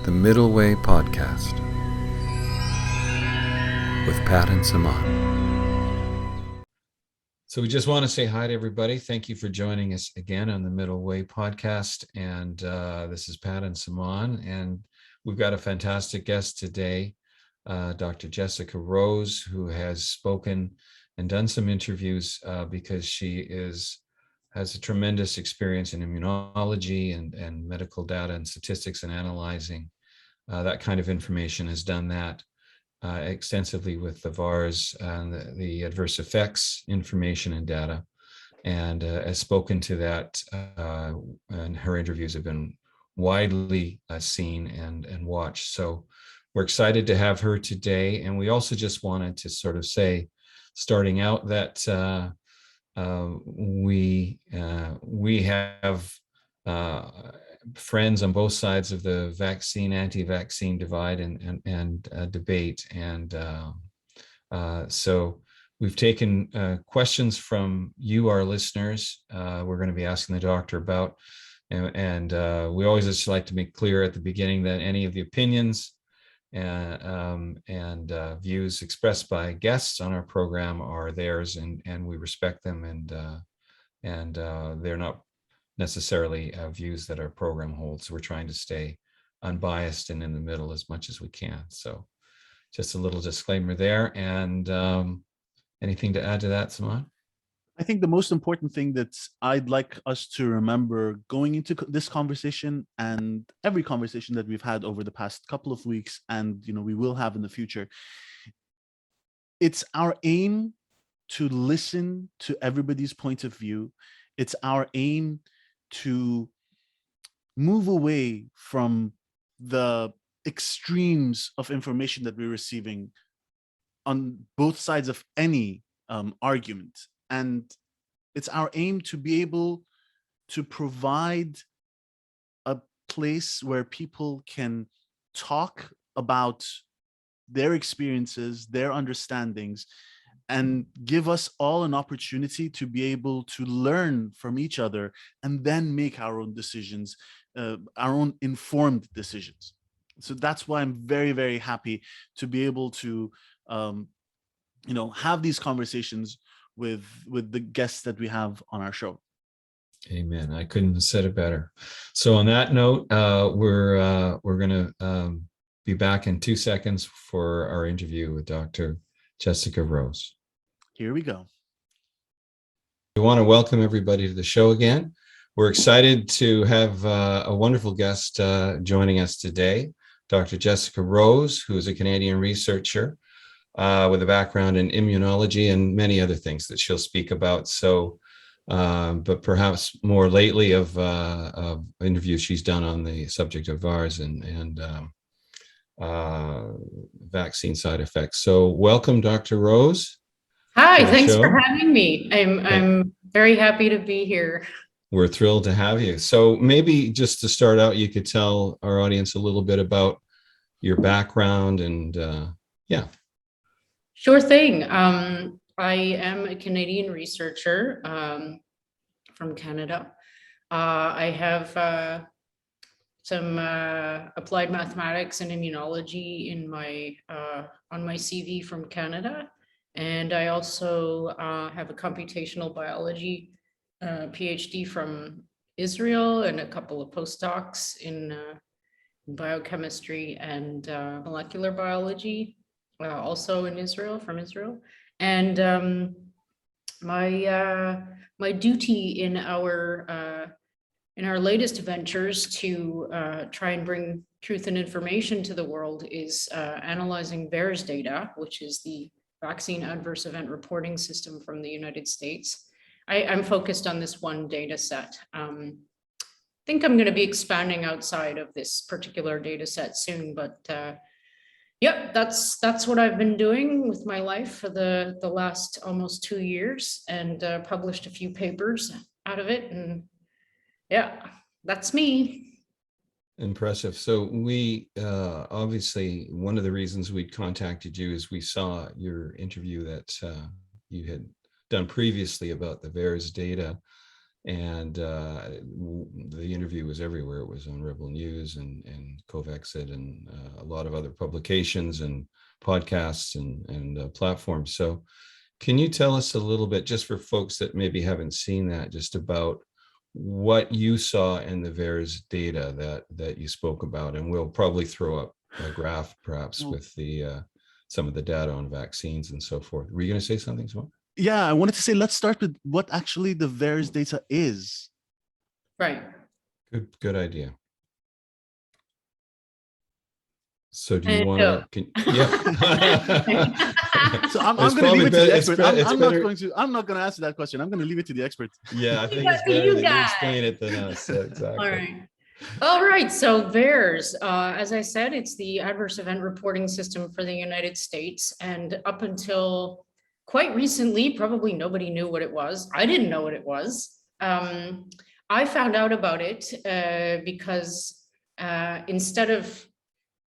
The Middle Way Podcast with Pat and Saman. So we just want to say hi to everybody. Thank you for joining us again on the Middle Way Podcast. And this is Pat and Saman. And we've got a fantastic guest today, Dr. Jessica Rose, who has spoken and done some interviews because she has a tremendous experience in immunology and medical data and statistics and analyzing that kind of information, has done that extensively with the VAERS and the adverse effects information and data, and has spoken to that, and her interviews have been widely seen and watched. So we're excited to have her today. And we also just wanted to sort of say, starting out, that we have friends on both sides of the vaccine anti-vaccine divide and debate, and so we've taken questions from you, our listeners. We're going to be asking the doctor about, and we always just like to make clear at the beginning that any of the opinions and views expressed by guests on our program are theirs, and we respect them, and they're not necessarily views that our program holds. We're trying to stay unbiased and in the middle as much as we can. So just a little disclaimer there. And anything to add to that, Saman? I think the most important thing that I'd like us to remember going into this conversation and every conversation that we've had over the past couple of weeks, and we will have in the future, it's our aim to listen to everybody's point of view. It's our aim to move away from the extremes of information that we're receiving on both sides of any argument. And it's our aim to be able to provide a place where people can talk about their experiences, their understandings, and give us all an opportunity to be able to learn from each other and then make our own decisions, our own informed decisions. So that's why I'm very, very happy to be able to, have these conversations with the guests that we have on our show. Amen. I couldn't have said it better. So on that note, we're going to be back in 2 seconds for our interview with Dr. Jessica Rose. Here we go. We want to welcome everybody to the show again. We're excited to have a wonderful guest joining us today, Dr. Jessica Rose, who is a Canadian researcher with a background in immunology and many other things that she'll speak about. So, but perhaps more lately of interviews she's done on the subject of VAERS and vaccine side effects. So welcome, Dr. Rose. Hi, thanks for having me. I'm very happy to be here. We're thrilled to have you. So maybe just to start out, you could tell our audience a little bit about your background and yeah. Sure thing. I am a Canadian researcher from Canada. I have some applied mathematics and immunology in my on my CV from Canada, and I also have a computational biology PhD from Israel and a couple of postdocs in biochemistry and molecular biology, also in Israel, from Israel. And my duty in our latest ventures to try and bring truth and information to the world is analyzing VAERS data, which is the Vaccine Adverse Event Reporting System from the United States. I'm focused on this one data set. I think I'm going to be expanding outside of this particular data set soon, but yep, that's what I've been doing with my life for the last almost 2 years, and published a few papers out of it. And yeah, that's me. Impressive. So we obviously, one of the reasons we contacted you is we saw your interview that you had done previously about the VAERS data, And the interview was everywhere. It was on Rebel News and Covexit and a lot of other publications and podcasts and platforms. So can you tell us a little bit, just for folks that maybe haven't seen that, just about what you saw in the VAERS data that you spoke about? And we'll probably throw up a graph perhaps Well, with the some of the data on vaccines and so forth. Were you going to say something, Simone? yeah, I wanted to say, let's start with what actually the VAERS data is. Right. Good idea. So do you And want to? Yeah. So I'm It's going to leave probably it to the better- expert. it's I'm better- not going to answer that question. I'm going to leave it to the expert. Yeah, I think Yeah, it's to better you that you guys. explain it than us. Exactly. All right. All right. So VAERS, as I said, it's the adverse event reporting system for the United States. And up until quite recently, probably nobody knew what it was. I didn't know what it was. I found out about it because instead of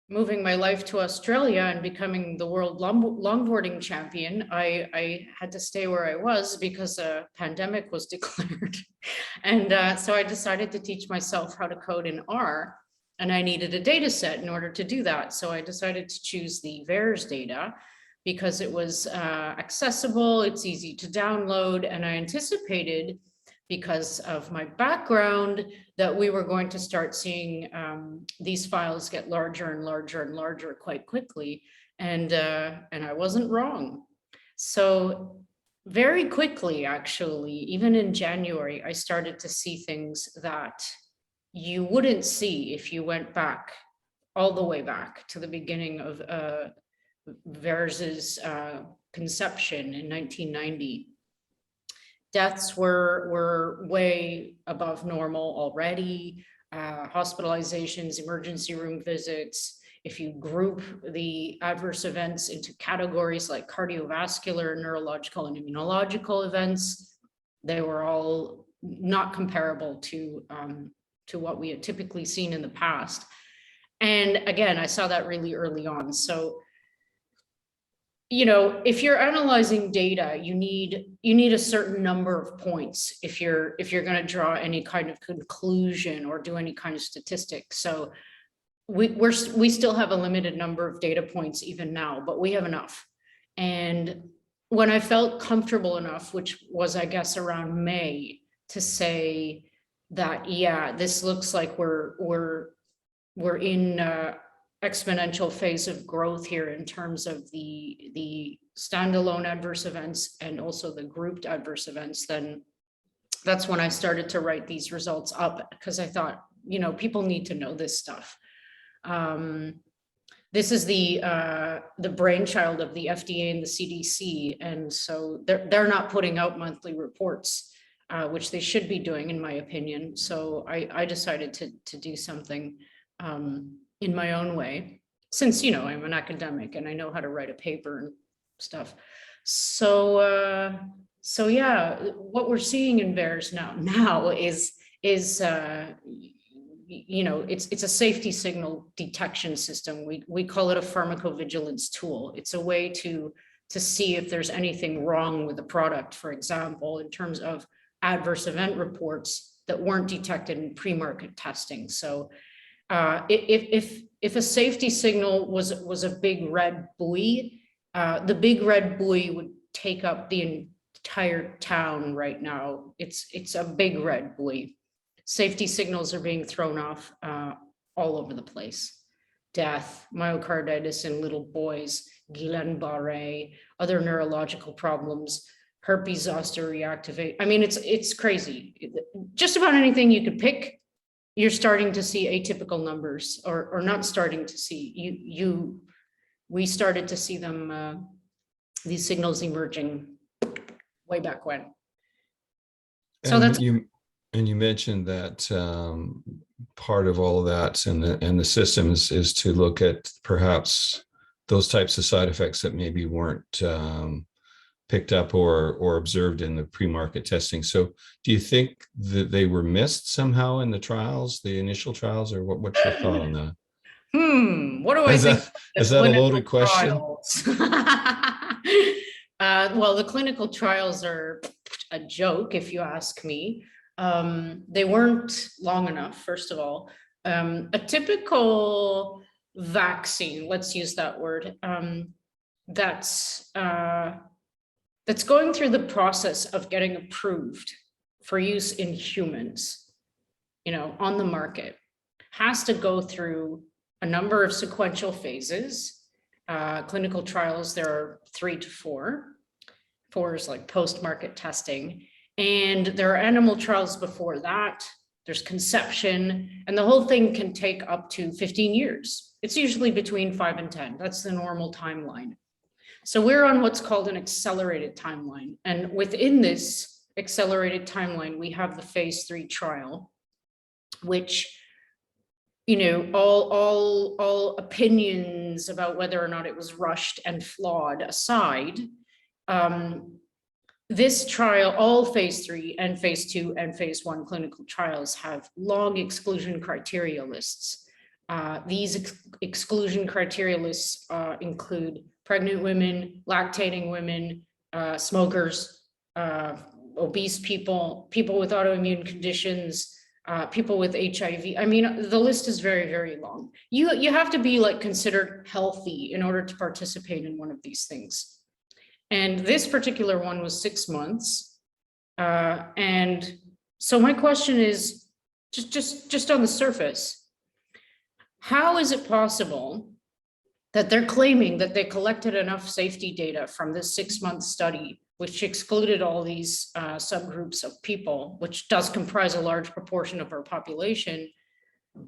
moving my life to Australia and becoming the world longboarding champion, I had to stay where I was because a pandemic was declared. And so I decided to teach myself how to code in R, and I needed a data set in order to do that. So I decided to choose the VAERS data because it was accessible, it's easy to download, and I anticipated, because of my background, that we were going to start seeing these files get larger and larger and larger quite quickly. And I wasn't wrong. So very quickly, actually, even in January, I started to see things that you wouldn't see if you went back all the way back to the beginning of VAERS's conception in 1990. Deaths were way above normal already. Hospitalizations, emergency room visits. If you group the adverse events into categories like cardiovascular, neurological, and immunological events, they were all not comparable to what we had typically seen in the past. And again, I saw that really early on. So, you know, if you're analyzing data, you need a certain number of points if you're going to draw any kind of conclusion or do any kind of statistics. So we still have a limited number of data points even now, but we have enough. And when I felt comfortable enough, which was, I guess, around May, to say that, yeah, this looks like we're in exponential phase of growth here in terms of the standalone adverse events and also the grouped adverse events, then that's when I started to write these results up, because I thought, you know, people need to know this stuff. This is the brainchild of the FDA and the CDC, and so they're not putting out monthly reports, which they should be doing, in my opinion. So I decided to do something in my own way, since, you know, I'm an academic and I know how to write a paper and stuff. So yeah, what we're seeing in VAERS now is you know, it's a safety signal detection system. We call it a pharmacovigilance tool. It's a way to see if there's anything wrong with the product, for example, in terms of adverse event reports that weren't detected in pre-market testing. So if a safety signal was a big red buoy, the big red buoy would take up the entire town right now. It's a big red buoy. Safety signals are being thrown off all over the place. Death, myocarditis in little boys, Guillain-Barré, other neurological problems, herpes zoster reactivate. I mean, it's crazy. Just about anything you could pick, you're starting to see atypical numbers, or not starting to see. We started to see them, these signals emerging way back when. So that's. And you mentioned that part of all of that and the systems is to look at perhaps those types of side effects that maybe weren't picked up or observed in the pre-market testing. So do you think that they were missed somehow in the trials, the initial trials, or what's your thought on that? What do I think? Is that a loaded question? Well, the clinical trials are a joke, if you ask me. They weren't long enough, first of all. A typical vaccine, let's use that word, that's going through the process of getting approved for use in humans, on the market, has to go through a number of sequential phases. Clinical trials, there are 3 to 4. 4 is like post-market testing. And there are animal trials before that. There's conception, and the whole thing can take up to 15 years. It's usually between 5 and 10. That's the normal timeline. So we're on what's called an accelerated timeline. And within this accelerated timeline, we have the phase 3 trial, which, all opinions about whether or not it was rushed and flawed aside, this trial, all phase 3 and phase 2 and phase 1 clinical trials have long exclusion criteria lists. These exclusion criteria lists include pregnant women, lactating women, smokers, obese people, people with autoimmune conditions, people with HIV. I mean, the list is very, very long. You have to be considered healthy in order to participate in one of these things. And this particular one was 6 months. And so my question is, just on the surface, how is it possible that they're claiming that they collected enough safety data from this 6-month study, which excluded all these subgroups of people, which does comprise a large proportion of our population,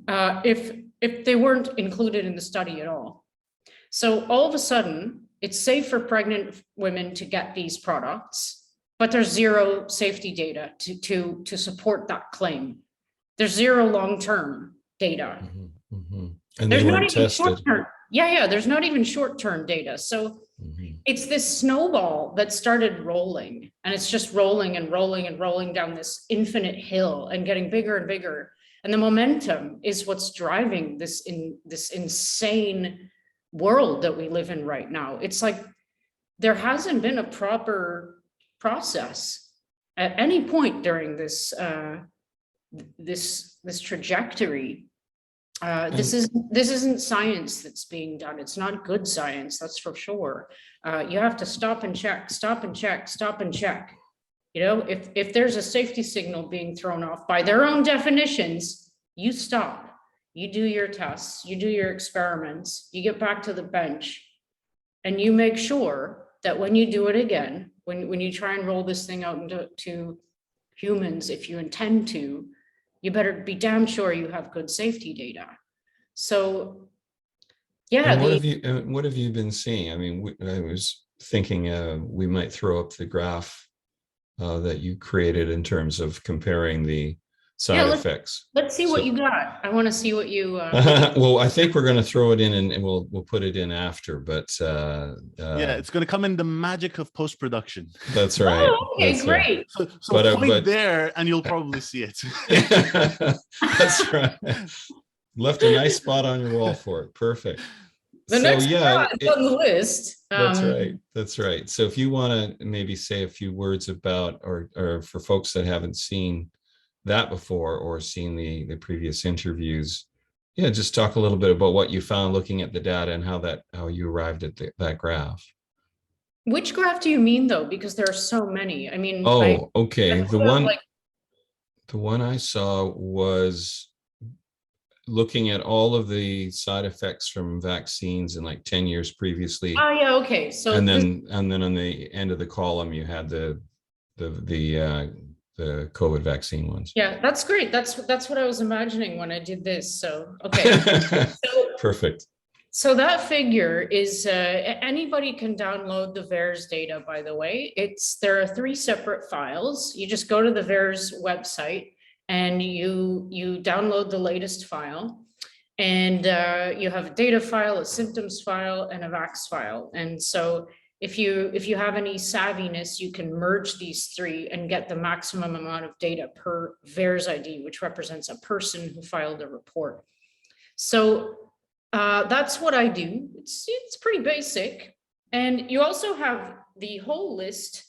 if they weren't included in the study at all? So all of a sudden, it's safe for pregnant women to get these products, but there's zero safety data to support that claim. There's zero long-term data. And they weren't tested. There's not even short-term data. So it's this snowball that started rolling, and it's just rolling and rolling and rolling down this infinite hill and getting bigger and bigger. And the momentum is what's driving this insane world that we live in right now. It's like there hasn't been a proper process at any point during this this trajectory. This isn't science that's being done. It's not good science, that's for sure. You have to stop and check, stop and check, stop and check. If there's a safety signal being thrown off by their own definitions, you stop. You do your tests, you do your experiments, you get back to the bench, and you make sure that when you do it again, when you try and roll this thing out into humans, if you intend to, you better be damn sure you have good safety data. So, yeah. And what have you been seeing? I mean, I was thinking we might throw up the graph that you created in terms of comparing the side effects. Let's see what you got. I want to see what you. Well, I think we're going to throw it in, and we'll put it in after. But yeah, it's going to come in the magic of post-production. That's right. Oh, okay, that's great. Right. So point there, and you'll probably see it. That's right. Left a nice spot on your wall for it. Perfect. The next spot is on the list. That's right. That's right. So if you want to maybe say a few words about, or for folks that haven't seen that before or seen the previous interviews, just talk a little bit about what you found looking at the data and how you arrived at that graph. Which graph do you mean, though? Because there are so many. I mean, okay. The one I saw was looking at all of the side effects from vaccines in 10 years previously. Oh yeah, okay. So and then on the end of the column you had the COVID vaccine ones. Yeah, that's great. That's what I was imagining when I did this. So okay. Perfect. So that figure is anybody can download the VAERS data, by the way. There are 3 separate files. You just go to the VAERS website and you download the latest file, and you have a data file, a symptoms file, and a vax file. And so if you have any savviness, you can merge these 3 and get the maximum amount of data per VAERS ID, which represents a person who filed a report. So that's what I do. It's pretty basic. And you also have the whole list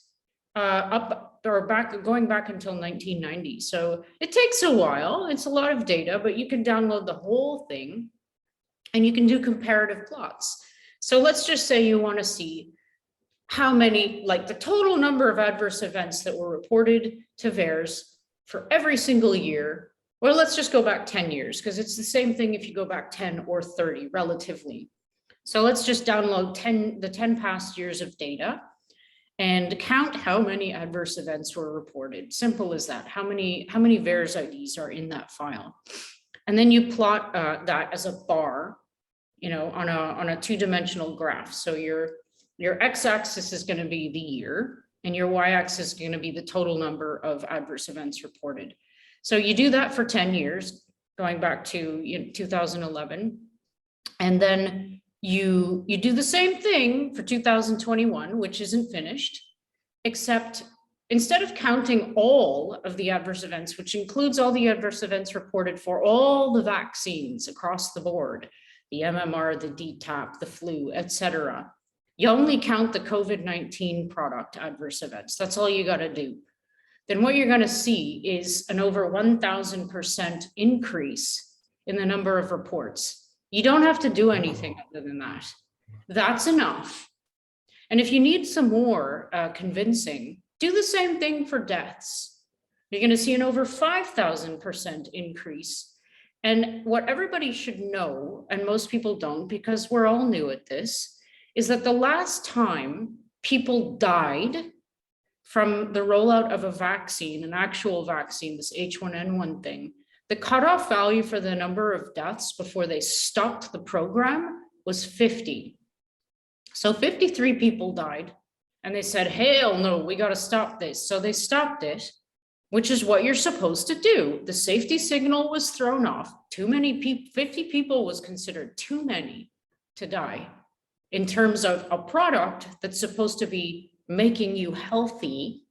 going back until 1990. So it takes a while. It's a lot of data, but you can download the whole thing and you can do comparative plots. So let's just say you want to see how many, like the total number of adverse events that were reported to VAERS for every single year. Well, let's just go back 10 years because it's the same thing if you go back 10 or 30 relatively. So let's just download the 10 past years of data and count how many adverse events were reported. Simple as that. How many VAERS IDs are in that file? And then you plot that as a bar, on a two-dimensional graph. So your x-axis is going to be the year, and your y-axis is going to be the total number of adverse events reported. So you do that for 10 years, going back to 2011, and then you do the same thing for 2021, which isn't finished, except instead of counting all of the adverse events, which includes all the adverse events reported for all the vaccines across the board, the MMR, the DTaP, the flu, etc., you only count the COVID-19 product adverse events. That's all you got to do. Then what you're going to see is an over 1,000% increase in the number of reports. You don't have to do anything other than that. That's enough. And if you need some more convincing, do the same thing for deaths. You're going to see an over 5,000% increase. And what everybody should know, and most people don't because we're all new at this, is that the last time people died from the rollout of a vaccine, an actual vaccine, this H1N1 thing, the cutoff value for the number of deaths before they stopped the program was 50. So 53 people died, and they said, hell no, we got to stop this. So they stopped it, which is what you're supposed to do. The safety signal was thrown off. Too many people, 50 people was considered too many to die in terms of a product that's supposed to be making you healthy.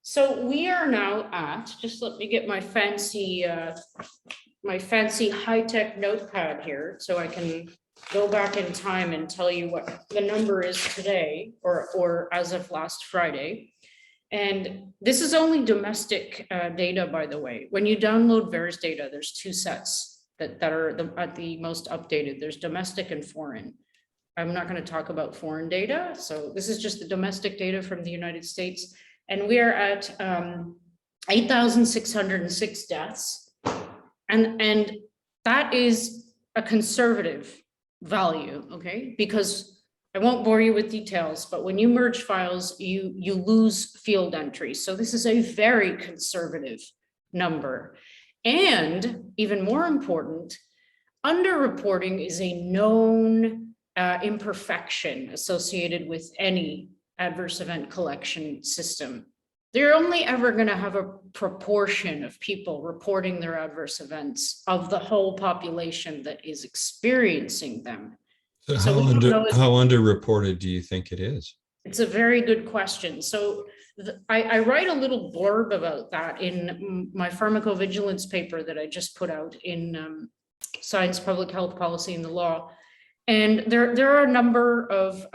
So we are now at, just let me get my fancy high-tech notepad here so I can go back in time and tell you what the number is today or as of last Friday. And this is only domestic data, by the way. When you download VAERS data, there's two sets that are at the most updated. There's domestic and foreign. I'm not going to talk about foreign data. So this is just the domestic data from the United States. And we are at 8,606 deaths. And that is a conservative value, okay? Because I won't bore you with details, but when you merge files, you lose field entries. So this is a very conservative number. And even more important, underreporting is a known imperfection associated with any adverse event collection system. They're only ever going to have a proportion of people reporting their adverse events of the whole population that is experiencing them. So how underreported do you think it is? It's a very good question. So I write a little blurb about that in my pharmacovigilance paper that I just put out in Science, Public Health Policy and the Law. And there are a number of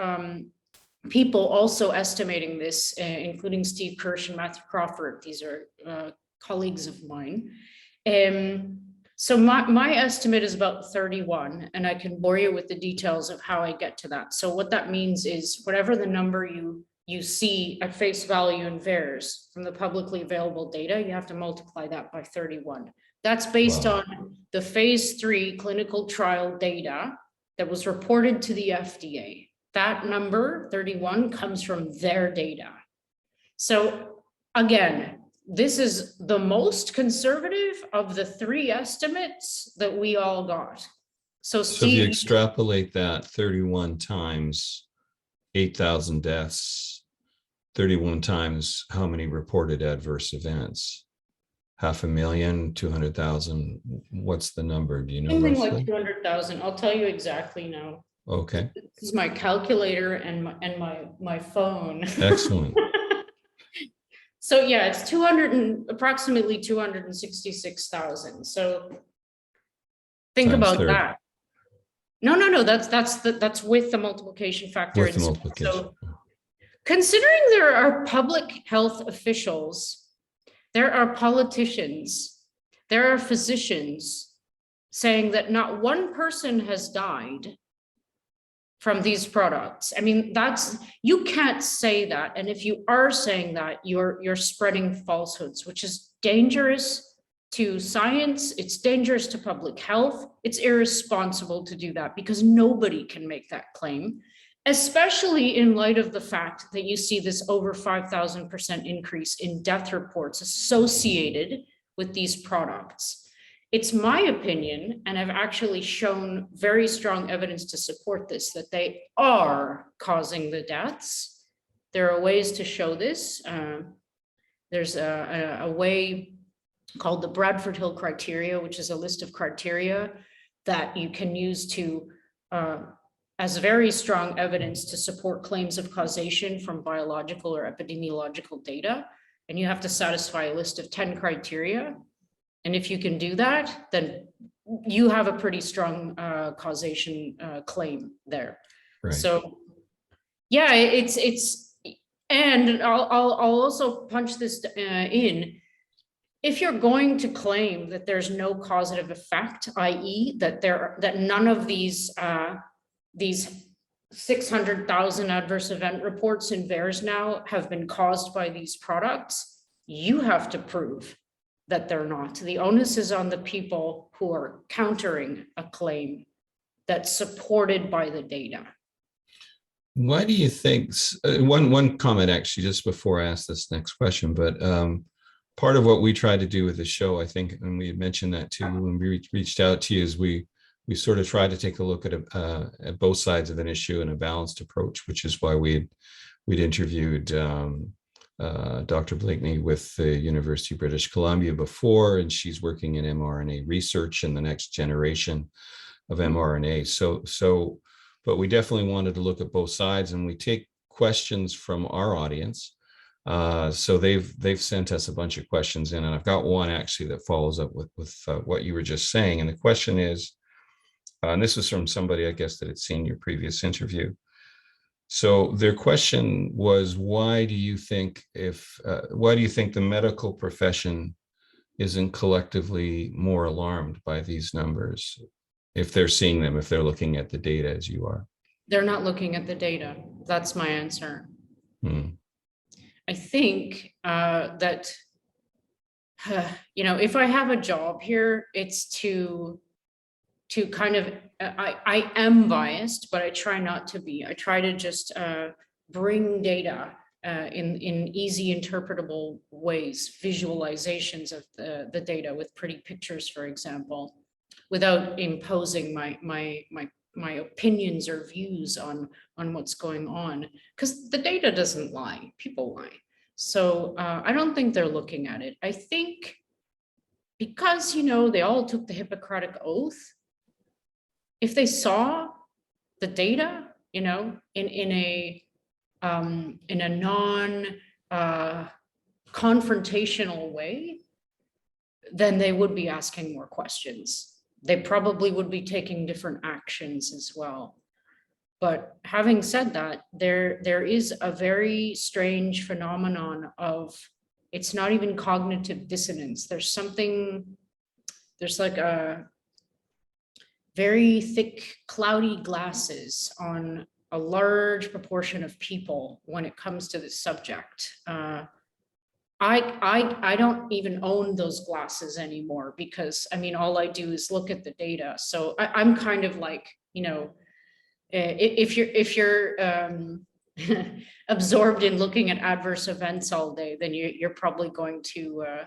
people also estimating this, including Steve Kirsch and Matthew Crawford. These are colleagues of mine. So my estimate is about 31, and I can bore you with the details of how I get to that. So what that means is whatever the number you see at face value in VAERS from the publicly available data, you have to multiply that by 31. That's based on the phase 3 clinical trial data that was reported to the FDA. That number, 31, comes from their data. So again, this is the most conservative of the 3 estimates that we all got. So Steve, if you extrapolate that 31 times 8,000 deaths, 31 times how many reported adverse events? 500,000, 200,000. What's the number? Do you know? Something like 200,000. I'll tell you exactly now. Okay. This is my calculator and my phone. Excellent. So yeah, it's approximately 266,000. So think Times about 30. that. No. That's with the multiplication factor. With the multiplication. So Considering there are public health officials, there are politicians, there are physicians saying that not one person has died from these products. I mean, you can't say that. And if you are saying that, you're spreading falsehoods, which is dangerous to science. It's dangerous to public health. It's irresponsible to do that because nobody can make that claim, especially in light of the fact that you see this over 5,000% increase in death reports associated with these products. It's my opinion, and I've actually shown very strong evidence to support this, that they are causing the deaths. There are ways to show this. There's a way called the Bradford Hill criteria, which is a list of criteria that you can use to as very strong evidence to support claims of causation from biological or epidemiological data. And you have to satisfy a list of 10 criteria. And if you can do that, then you have a pretty strong causation claim there. Right. So yeah, and I'll also punch this in. If you're going to claim that there's no causative effect, i.e. that none of these 600,000 adverse event reports in VAERS now have been caused by these products, you have to prove that they're not. The onus is on the people who are countering a claim that's supported by the data. Why do you think, one comment actually, just before I ask this next question, but part of what we try to do with the show, I think, and we had mentioned that too when we reached out to you, is we sort of try to take a look at both sides of an issue in a balanced approach, which is why we'd interviewed Dr. Blakeney with the University of British Columbia before, and she's working in mRNA research and the next generation of mRNA. But we definitely wanted to look at both sides, and we take questions from our audience. So they've sent us a bunch of questions in, and I've got one actually that follows up with what you were just saying. And the question is, and this was from somebody, I guess, that had seen your previous interview. So their question was, why do you think the medical profession isn't collectively more alarmed by these numbers if they're seeing them, if they're looking at the data as you are? They're not looking at the data. That's my answer. I think that, if I have a job here, it's to kind of, I am biased, but I try not to be. I try to just bring data in easy interpretable ways, visualizations of the data with pretty pictures, for example, without imposing my opinions or views on what's going on, because the data doesn't lie, people lie. So I don't think they're looking at it. I think because, they all took the Hippocratic Oath, if they saw the data, in a non confrontational way, then they would be asking more questions. They probably would be taking different actions as well. But having said that, there is a very strange phenomenon of, it's not even cognitive dissonance. There's like a very thick, cloudy glasses on a large proportion of people when it comes to this subject. I don't even own those glasses anymore because, all I do is look at the data. So I'm kind of like, if you're absorbed in looking at adverse events all day, then you're probably going to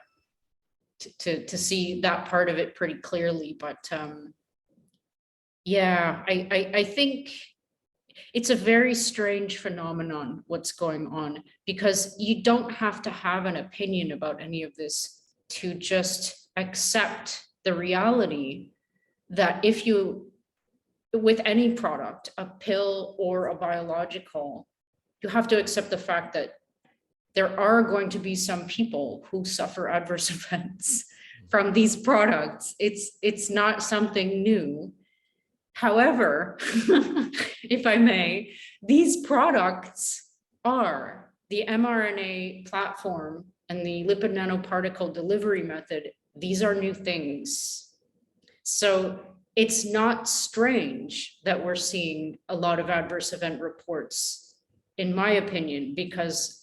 see that part of it pretty clearly. But yeah, I think it's a very strange phenomenon what's going on, because you don't have to have an opinion about any of this to just accept the reality that if you, with any product, a pill or a biological, you have to accept the fact that there are going to be some people who suffer adverse events from these products. It's not something new. However, if I may, these products are the mRNA platform and the lipid nanoparticle delivery method. These are new things. So it's not strange that we're seeing a lot of adverse event reports, in my opinion, because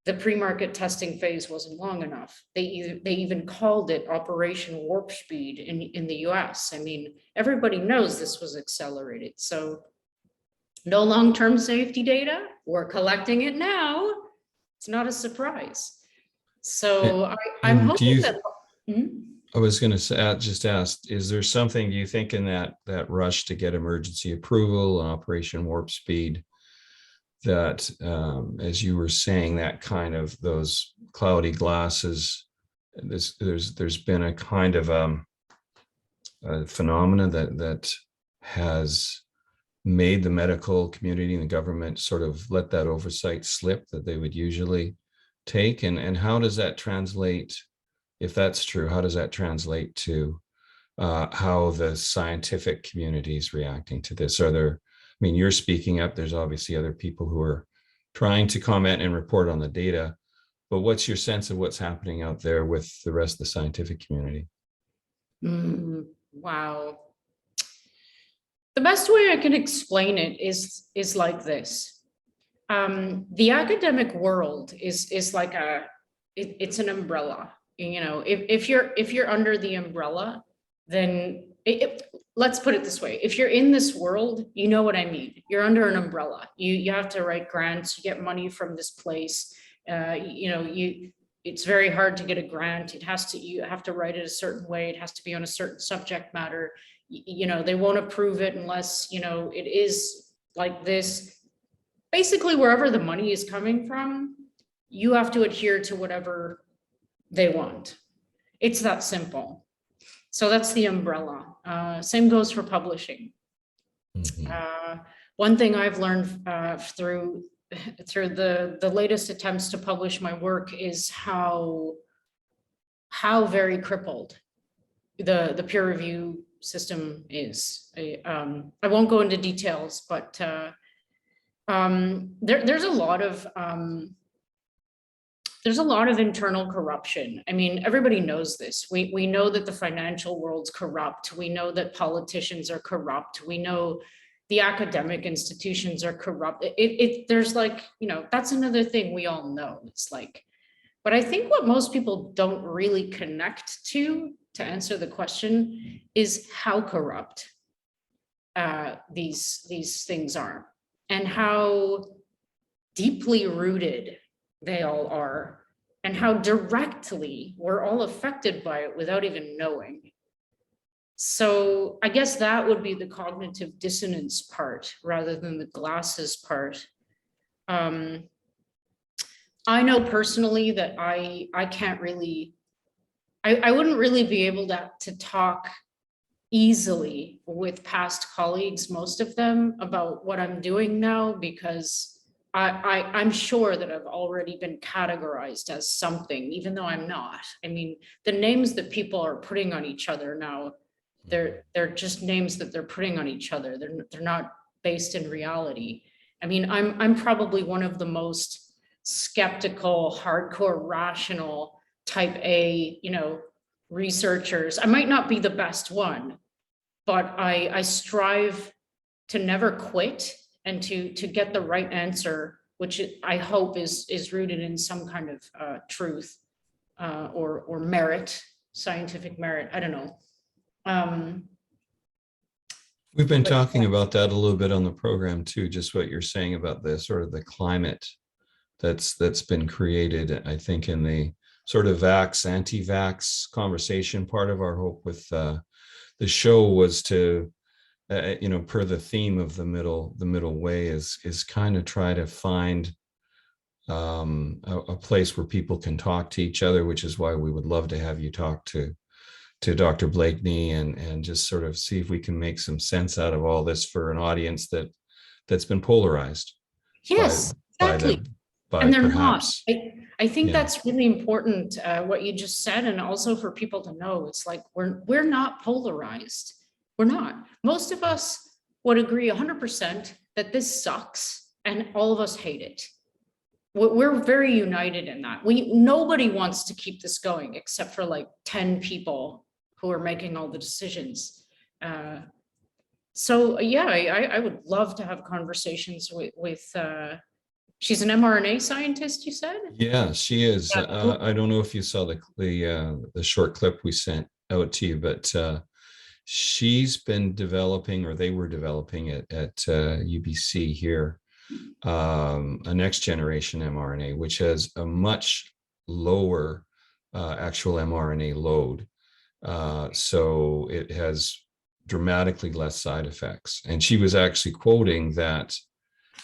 the pre-market testing phase wasn't long enough. They even called it Operation Warp Speed in the US. I mean, everybody knows this was accelerated. So no long-term safety data, we're collecting it now. It's not a surprise. So I'm And hoping that. I was going to just ask, is there something, do you think, in that rush to get emergency approval, Operation Warp Speed, that, as you were saying, that kind of those cloudy glasses, there's been a kind of a phenomena that has made the medical community and the government sort of let that oversight slip that they would usually take, and how does that translate? If that's true, how does that translate to how the scientific community is reacting to this? Are there, I mean, you're speaking up, there's obviously other people who are trying to comment and report on the data, but what's your sense of what's happening out there with the rest of the scientific community? Wow. The best way I can explain it is like this. The academic world is like it's an umbrella. You know, if you're under the umbrella, then let's put it this way. If you're in this world, you know what I mean. You're under an umbrella. You have to write grants, you get money from this place. It's very hard to get a grant. You have to write it a certain way. It has to be on a certain subject matter. They won't approve it unless, it is like this. Basically, wherever the money is coming from, you have to adhere to whatever they want. It's that simple. So that's the umbrella. Same goes for publishing. Mm-hmm. One thing I've learned through the latest attempts to publish my work is how very crippled the peer review system is. I won't go into details, but there's a lot of internal corruption. I mean, everybody knows this. We know that the financial world's corrupt. We know that politicians are corrupt. We know the academic institutions are corrupt. There's like, that's another thing we all know. It's like, but I think what most people don't really connect to answer the question is how corrupt these things are and how deeply rooted they all are, and how directly we're all affected by it without even knowing. So I guess that would be the cognitive dissonance part rather than the glasses part. I know personally that I can't really, I wouldn't really be able to talk easily with past colleagues, most of them, about what I'm doing now, because I'm sure that I've already been categorized as something, even though I'm not. I mean, the names that people are putting on each other now, they're just names that they're putting on each other. They're not based in reality. I mean, I'm probably one of the most skeptical, hardcore, rational type A, researchers. I might not be the best one, but I strive to never quit and to get the right answer, which I hope is rooted in some kind of truth or merit, scientific merit. I don't know. We've been talking about that a little bit on the program too, just what you're saying about the sort of the climate that's been created, I think, in the sort of anti-vax conversation. Part of our hope with the show was to, per the theme of the middle way, is kind of try to find a place where people can talk to each other, which is why we would love to have you talk to Dr. Blakeney and just sort of see if we can make some sense out of all this for an audience that's been polarized. Yes, exactly. And they're perhaps not. I think that's really important, what you just said, and also for people to know, it's like we're not polarized. We're not. Most of us would agree 100% that this sucks and all of us hate it. We're very united in that. Nobody wants to keep this going except for like 10 people who are making all the decisions. So yeah, I would love to have conversations with she's an mRNA scientist, you said? Yeah, she is. Yeah. I don't know if you saw the short clip we sent out to you, but she's been developing, or they were developing it at UBC here, a next generation mRNA, which has a much lower actual mRNA load. So it has dramatically less side effects. And she was actually quoting that.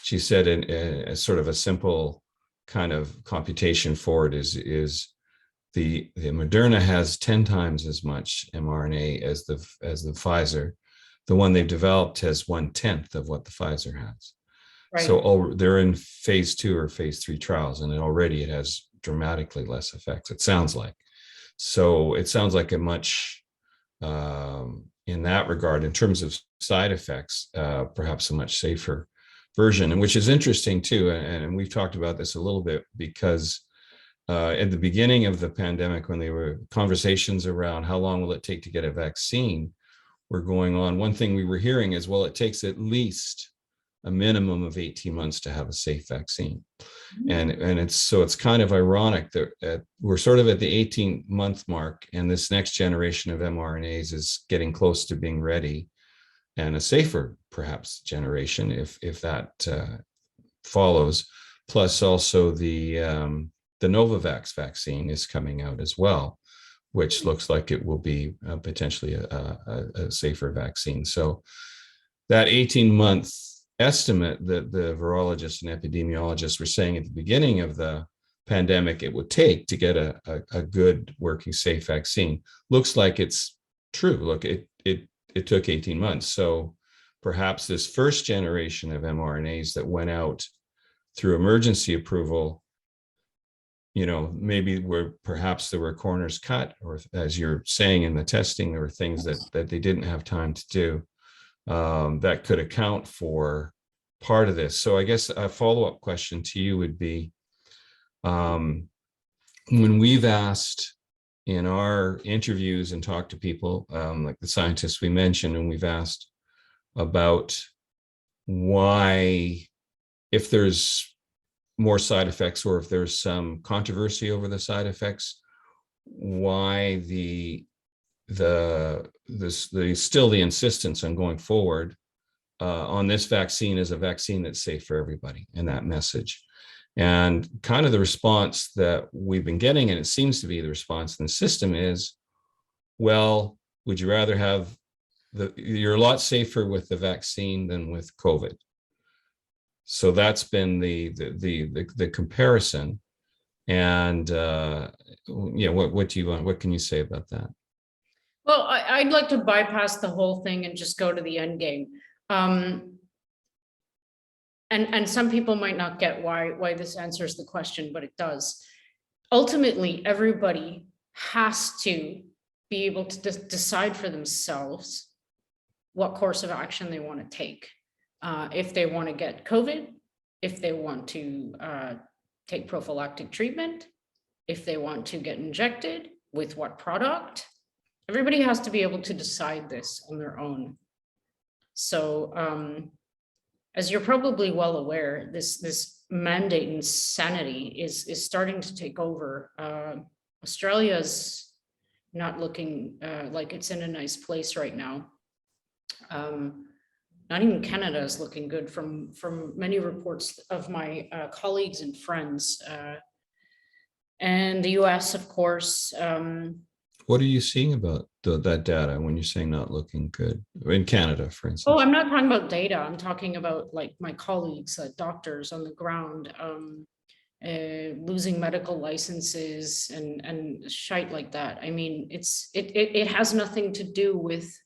She said in sort of a simple kind of computation for it is the Moderna has 10 times as much mRNA as the Pfizer. The one they've developed has 1/10 of what the Pfizer has. Right. So they're in phase 2 or phase 3 trials, and it has dramatically less effects. It sounds like. So it sounds like a much, in that regard, in terms of side effects, perhaps a much safer version, and which is interesting too. And we've talked about this a little bit because at the beginning of the pandemic, when there were conversations around how long will it take to get a vaccine were going on, one thing we were hearing is, well, it takes at least a minimum of 18 months to have a safe vaccine. And it's kind of ironic that we're sort of at the 18-month mark, and this next generation of mRNAs is getting close to being ready, and a safer perhaps generation if that follows. Plus also the Novavax vaccine is coming out as well, which looks like it will be potentially a safer vaccine. So that 18-month estimate that the virologists and epidemiologists were saying at the beginning of the pandemic it would take to get a good working safe vaccine looks like it's true. Look, it took 18 months. So perhaps this first generation of mRNAs that went out through emergency approval, maybe perhaps there were corners cut, or as you're saying in the testing, there were things that they didn't have time to do. That could account for part of this. So I guess a follow-up question to you would be, when we've asked in our interviews and talked to people, like the scientists we mentioned, and we've asked about why, if there's more side effects or if there's some controversy over the side effects, why still the insistence on going forward on this vaccine as a vaccine that's safe for everybody, and that message. And kind of the response that we've been getting, and it seems to be the response in the system, is, well, would you rather have you're a lot safer with the vaccine than with COVID. So that's been the comparison. And what can you say about that? Well, I'd like to bypass the whole thing and just go to the end game. And some people might not get why this answers the question, but it does. Ultimately, everybody has to be able to decide for themselves what course of action they want to take. If they want to get COVID, if they want to take prophylactic treatment, if they want to get injected, with what product. Everybody has to be able to decide this on their own. So as you're probably well aware, this mandate insanity is starting to take over. Australia's not looking like it's in a nice place right now. Not even Canada is looking good from many reports of my colleagues and friends. And the US, of course. What are you seeing about that data when you're saying not looking good in Canada, for instance? Oh, I'm not talking about data. I'm talking about like my colleagues, doctors on the ground, losing medical licenses and shite like that. I mean, it has nothing to do with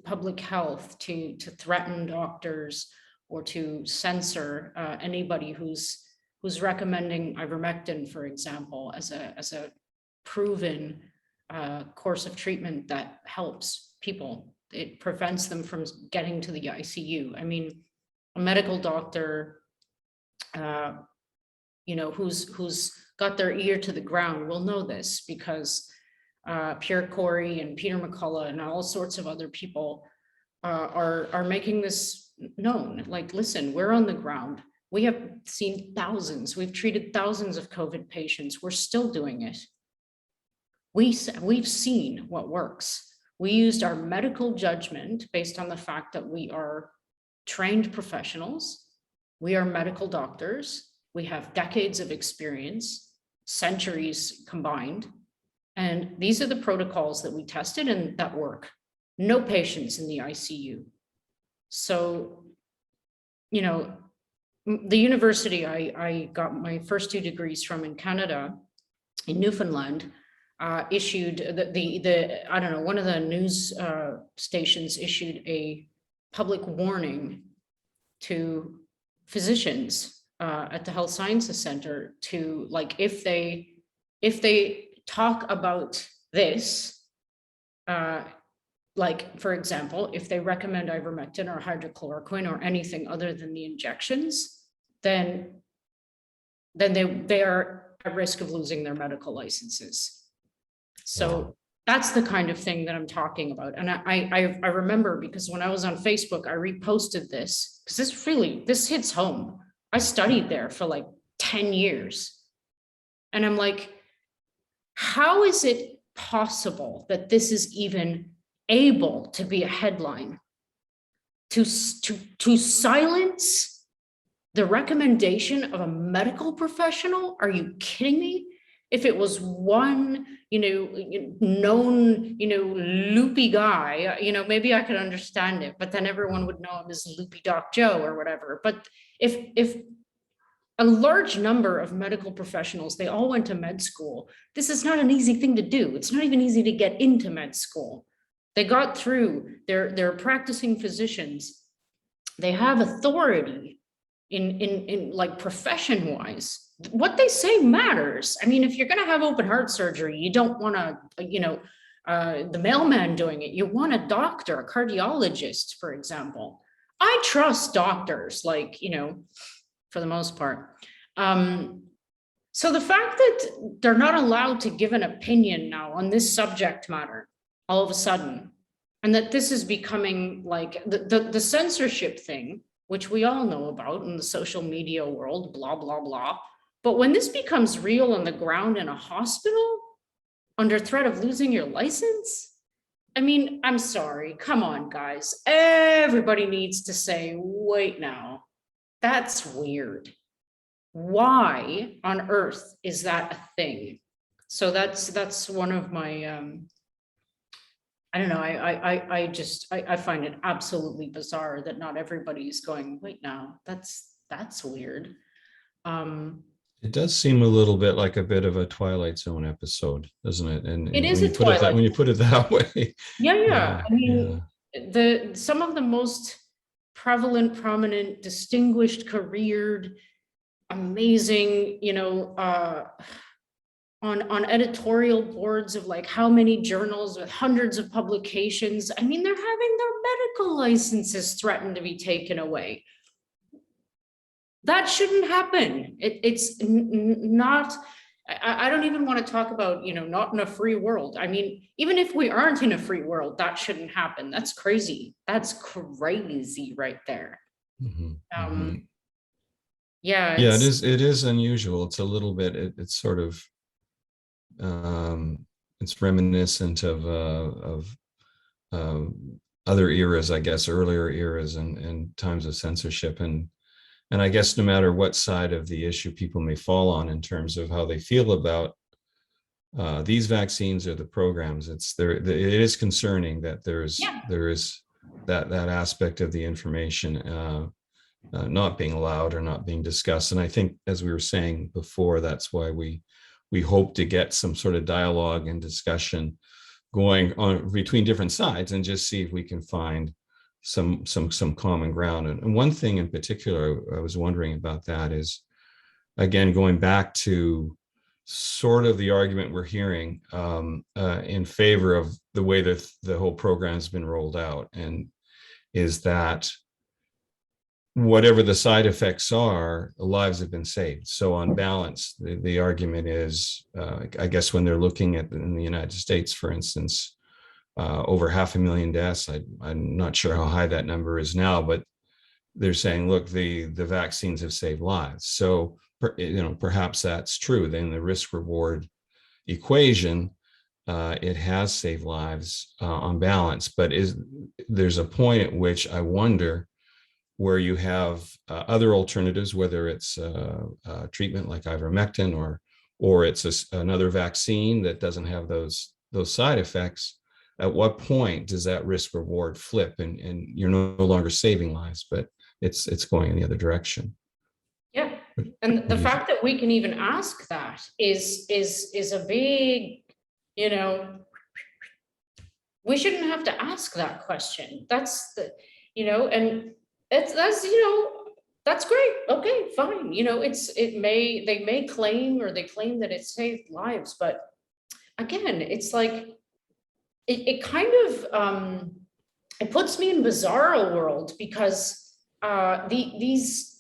public health to threaten doctors or to censor anybody who's recommending ivermectin, for example, as a proven course of treatment that helps people. It prevents them from getting to the ICU. I mean, a medical doctor who's got their ear to the ground will know this, because Pierre Corey and Peter McCullough and all sorts of other people are making this known. Like, listen, we're on the ground. We have seen thousands. We've treated thousands of COVID patients. We're still doing it. We've seen what works. We used our medical judgment based on the fact that we are trained professionals. We are medical doctors. We have decades of experience, centuries combined. And these are the protocols that we tested and that work. No patients in the ICU. So, the university I got my first 2 degrees from in Canada, in Newfoundland, issued I don't know, one of the news stations issued a public warning to physicians at the Health Sciences Center to, like, if they talk about this, like, for example, if they recommend ivermectin or hydrochloroquine or anything other than the injections, then they are at risk of losing their medical licenses. So that's the kind of thing that I'm talking about. And I remember, because when I was on Facebook, I reposted this, because this hits home. I studied there for like 10 years. And I'm like, how is it possible that this is even able to be a headline? To silence the recommendation of a medical professional? Are you kidding me? If it was one, known, loopy guy, maybe I could understand it, but then everyone would know him as Loopy Doc Joe or whatever. But if a large number of medical professionals, they all went to med school, this is not an easy thing to do. It's not even easy to get into med school. They got through, they're practicing physicians. They have authority in like profession wise. What they say matters. I mean, if you're going to have open heart surgery, you don't want to, the mailman doing it. You want a doctor, a cardiologist, for example. I trust doctors, like, for the most part. So the fact that they're not allowed to give an opinion now on this subject matter all of a sudden, and that this is becoming like the censorship thing, which we all know about in the social media world, blah, blah, blah. But when this becomes real on the ground in a hospital, under threat of losing your license, I mean, I'm sorry, come on, guys. Everybody needs to say, wait now, that's weird. Why on earth is that a thing? So that's one of my, I don't know, I find it absolutely bizarre that not everybody's going, wait now, that's weird. It does seem a little bit like a bit of a Twilight Zone episode, doesn't it? And it is when you put it that way. Yeah. I mean, some of the most prevalent, prominent, distinguished, careered, amazing, on editorial boards of like how many journals with hundreds of publications. I mean, they're having their medical licenses threatened to be taken away. That shouldn't happen. It's not, I don't even want to talk about, not in a free world. I mean, even if we aren't in a free world, that shouldn't happen. That's crazy. That's crazy right there. Yeah. It is unusual. It's a little bit, it's sort of, it's reminiscent of other eras, I guess, earlier eras and times of censorship. And I guess no matter what side of the issue people may fall on in terms of how they feel about these vaccines or the programs, it is concerning that there is that aspect of the information not being allowed or not being discussed. And I think, as we were saying before, that's why we hope to get some sort of dialogue and discussion going on between different sides and just see if we can find some common ground. And one thing in particular I was wondering about that is, again, going back to sort of the argument we're hearing in favor of the way that the whole program has been rolled out, and is that whatever the side effects are, lives have been saved. So on balance, the argument is, I guess when they're looking at in the United States, for instance, over 500,000 deaths. I'm not sure how high that number is now, but they're saying, look, the vaccines have saved lives. So, perhaps that's true. Then the risk reward equation, it has saved lives on balance. But there's a point at which I wonder where you have other alternatives, whether it's treatment like ivermectin or it's another vaccine that doesn't have those side effects. At what point does that risk reward flip and you're no longer saving lives, but it's going in the other direction? Yeah, and the fact that we can even ask that is a big, we shouldn't have to ask that question. That's the, and that's that's great. Okay, fine. They may claim that it saved lives, but again, it's like it kind of it puts me in bizarro world because these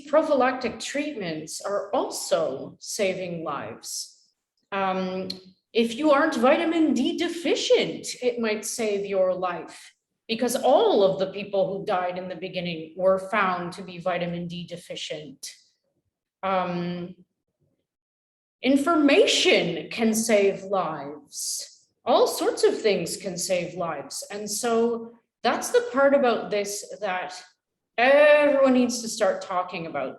prophylactic treatments are also saving lives. If you aren't vitamin D deficient, it might save your life, because all of the people who died in the beginning were found to be vitamin D deficient. Information can save lives. All sorts of things can save lives. And so that's the part about this that everyone needs to start talking about.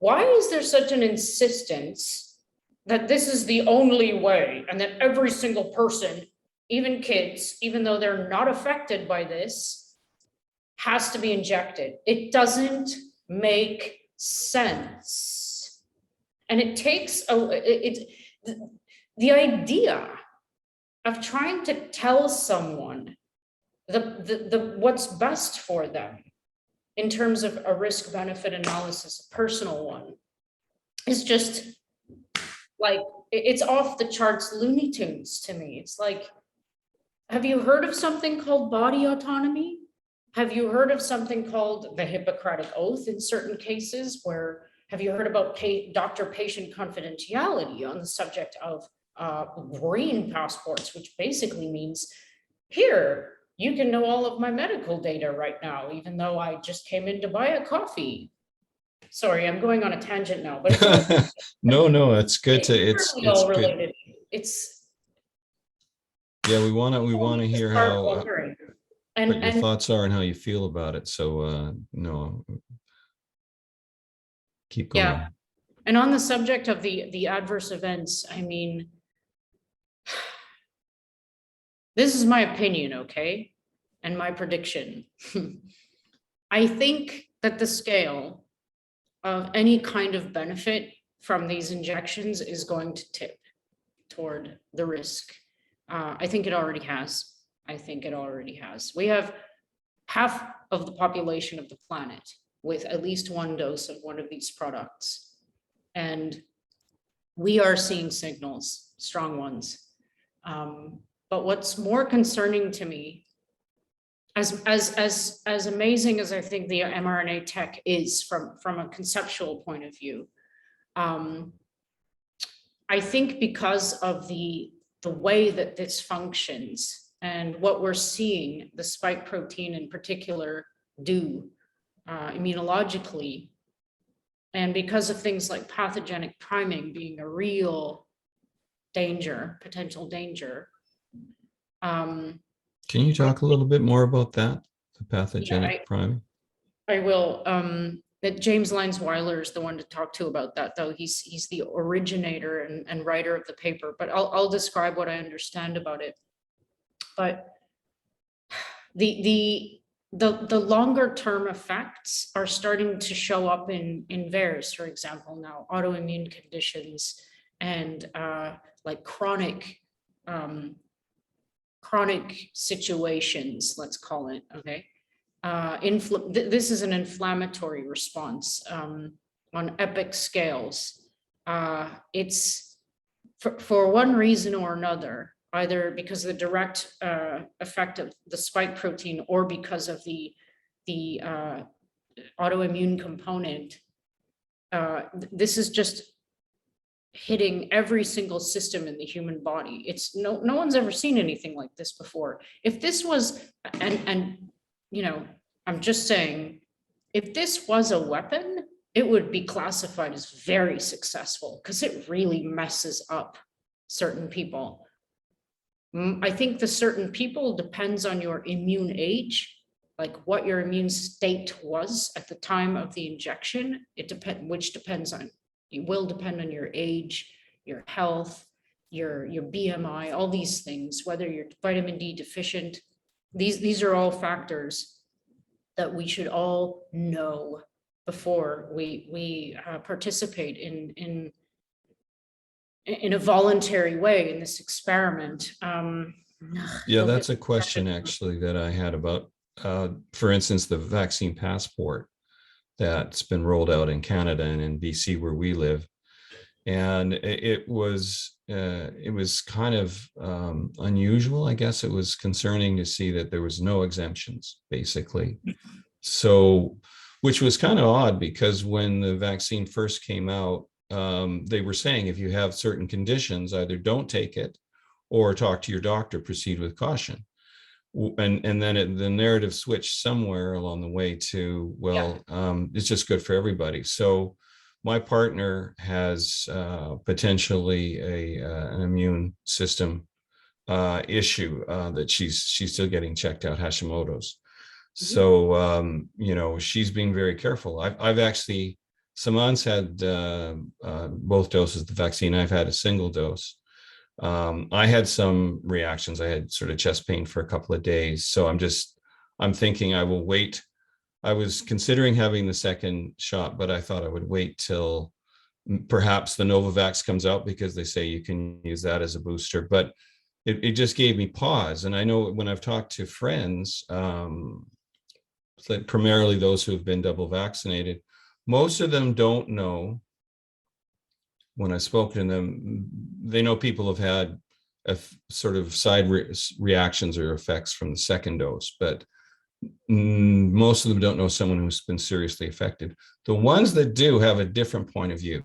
Why is there such an insistence that this is the only way and that every single person, even kids, even though they're not affected by this, has to be injected? It doesn't make sense. And it takes the idea of trying to tell someone the what's best for them in terms of a risk benefit analysis, a personal one, is just like, it's off the charts Looney Tunes to me. It's like, have you heard of something called body autonomy? Have you heard of something called the Hippocratic Oath in certain cases? Have you heard about doctor-patient confidentiality on the subject of green passports, which basically means, here, you can know all of my medical data right now, even though I just came in to buy a coffee. Sorry, I'm going on a tangent now, but no, it's good it's all related. Yeah, we want to hear how what your thoughts are and how you feel about it. So no, keep going. Yeah, and on the subject of the adverse events, I mean, this is my opinion, okay, and my prediction. I think that the scale of any kind of benefit from these injections is going to tip toward the risk. I think it already has. We have half of the population of the planet with at least one dose of one of these products. And we are seeing signals, strong ones. But what's more concerning to me, as amazing as I think the mRNA tech is from a conceptual point of view, I think because of the way that this functions and what we're seeing the spike protein in particular do immunologically, and because of things like pathogenic priming being a real danger, potential danger. Can you talk a little bit more about that, the pathogenic priming? I will. That James Lyons-Weiler is the one to talk to about that, though. He's the originator and writer of the paper, but I'll describe what I understand about it. But the longer term effects are starting to show up in VAERS, for example, now, autoimmune conditions and like chronic situations, let's call it, okay? This is an inflammatory response on epic scales. It's for one reason or another, either because of the direct effect of the spike protein or because of the the autoimmune component, this is just hitting every single system in the human body. It's no one's ever seen anything like this before. If this was, and you know, I'm just saying, if this was a weapon, it would be classified as very successful because it really messes up certain people. I think the certain people depends on your immune age, like what your immune state was at the time of the injection. Which depends on, it will depend on your age, your health, your BMI, all these things, whether you're vitamin D deficient. These are all factors that we should all know before we participate in a voluntary way in this experiment. Yeah, that's a question actually that I had about, for instance, the vaccine passport that's been rolled out in Canada and in BC where we live. And it was kind of unusual. I guess it was concerning to see that there was no exemptions, basically. So, which was kind of odd because when the vaccine first came out, they were saying if you have certain conditions, either don't take it or talk to your doctor, proceed with caution. And then the narrative switched somewhere along the way to, well, it's just good for everybody. So my partner has potentially an immune system issue that she's still getting checked out, Hashimoto's. So, you know, she's being very careful. I've actually, Saman's had both doses of the vaccine. I've had a single dose. I had some reactions. I had sort of chest pain for a couple of days. So I'm thinking I will wait. I was considering having the second shot, but I thought I would wait till perhaps the Novavax comes out because they say you can use that as a booster. But it just gave me pause. And I know when I've talked to friends, primarily those who have been double vaccinated, most of them don't know. When I spoke to them, they know people have had a sort of side reactions or effects from the second dose, but most of them don't know someone who's been seriously affected. The ones that do have a different point of view.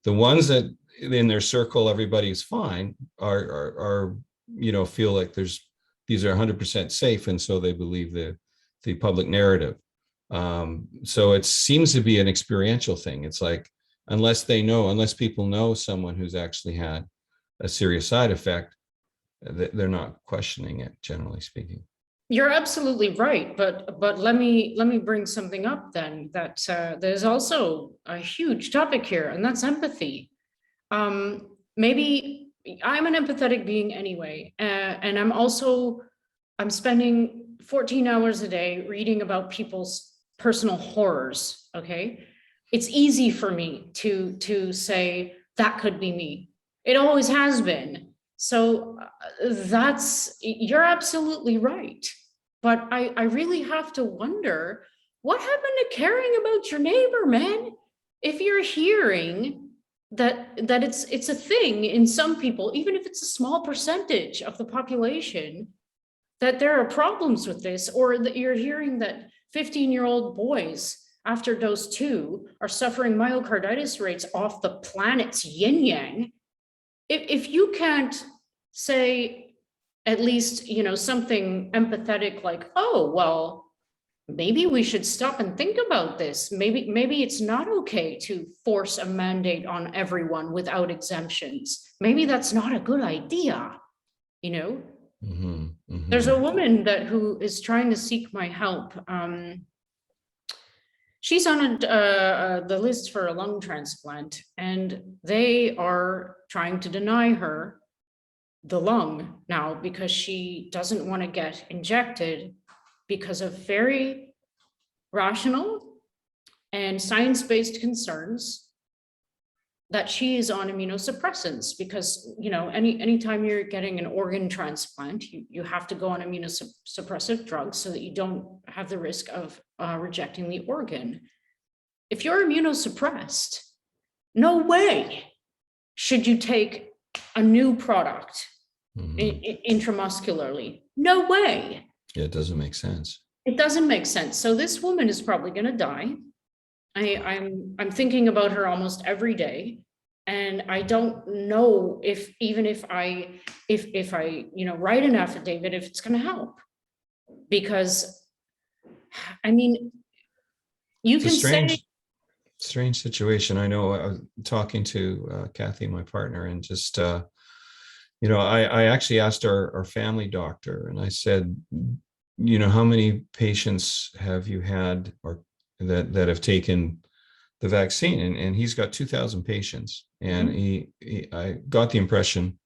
The ones that in their circle, everybody's fine, are you know, feel like these are 100% safe, and so they believe the public narrative. So it seems to be an experiential thing. It's like, unless people know someone who's actually had a serious side effect, they're not questioning it, generally speaking. You're absolutely right, but let me bring something up then, that there's also a huge topic here, and that's empathy. Maybe I'm an empathetic being anyway, and I'm spending 14 hours a day reading about people's personal horrors. Okay, it's easy for me to say that could be me. It always has been. So you're absolutely right. But I really have to wonder, what happened to caring about your neighbor, man? If you're hearing that it's a thing in some people, even if it's a small percentage of the population, that there are problems with this, or that you're hearing that 15-year-old boys after dose 2 are suffering myocarditis rates off the planet's yin yang. If you can't say at least, you know, something empathetic like, oh, well, maybe we should stop and think about this. Maybe it's not okay to force a mandate on everyone without exemptions. Maybe that's not a good idea, you know? Mm-hmm, mm-hmm. There's a woman who is trying to seek my help. She's on the list for a lung transplant, and they are trying to deny her the lung now because she doesn't want to get injected because of very rational and science-based concerns that she is on immunosuppressants, because, you know, anytime you're getting an organ transplant, you have to go on immunosuppressive drugs so that you don't have the risk of rejecting the organ. If you're immunosuppressed, no way should you take a new product intramuscularly. No way. Yeah, it doesn't make sense. It doesn't make sense. So this woman is probably going to die. I'm thinking about her almost every day. And I don't know if even if I write an affidavit, if it's going to help. Because I mean, you It's a can say, strange situation. I know I was talking to Kathy, my partner, and just, I actually asked our family doctor, and I said, how many patients have you had or that have taken the vaccine? And he's got 2,000 patients. And I got the impression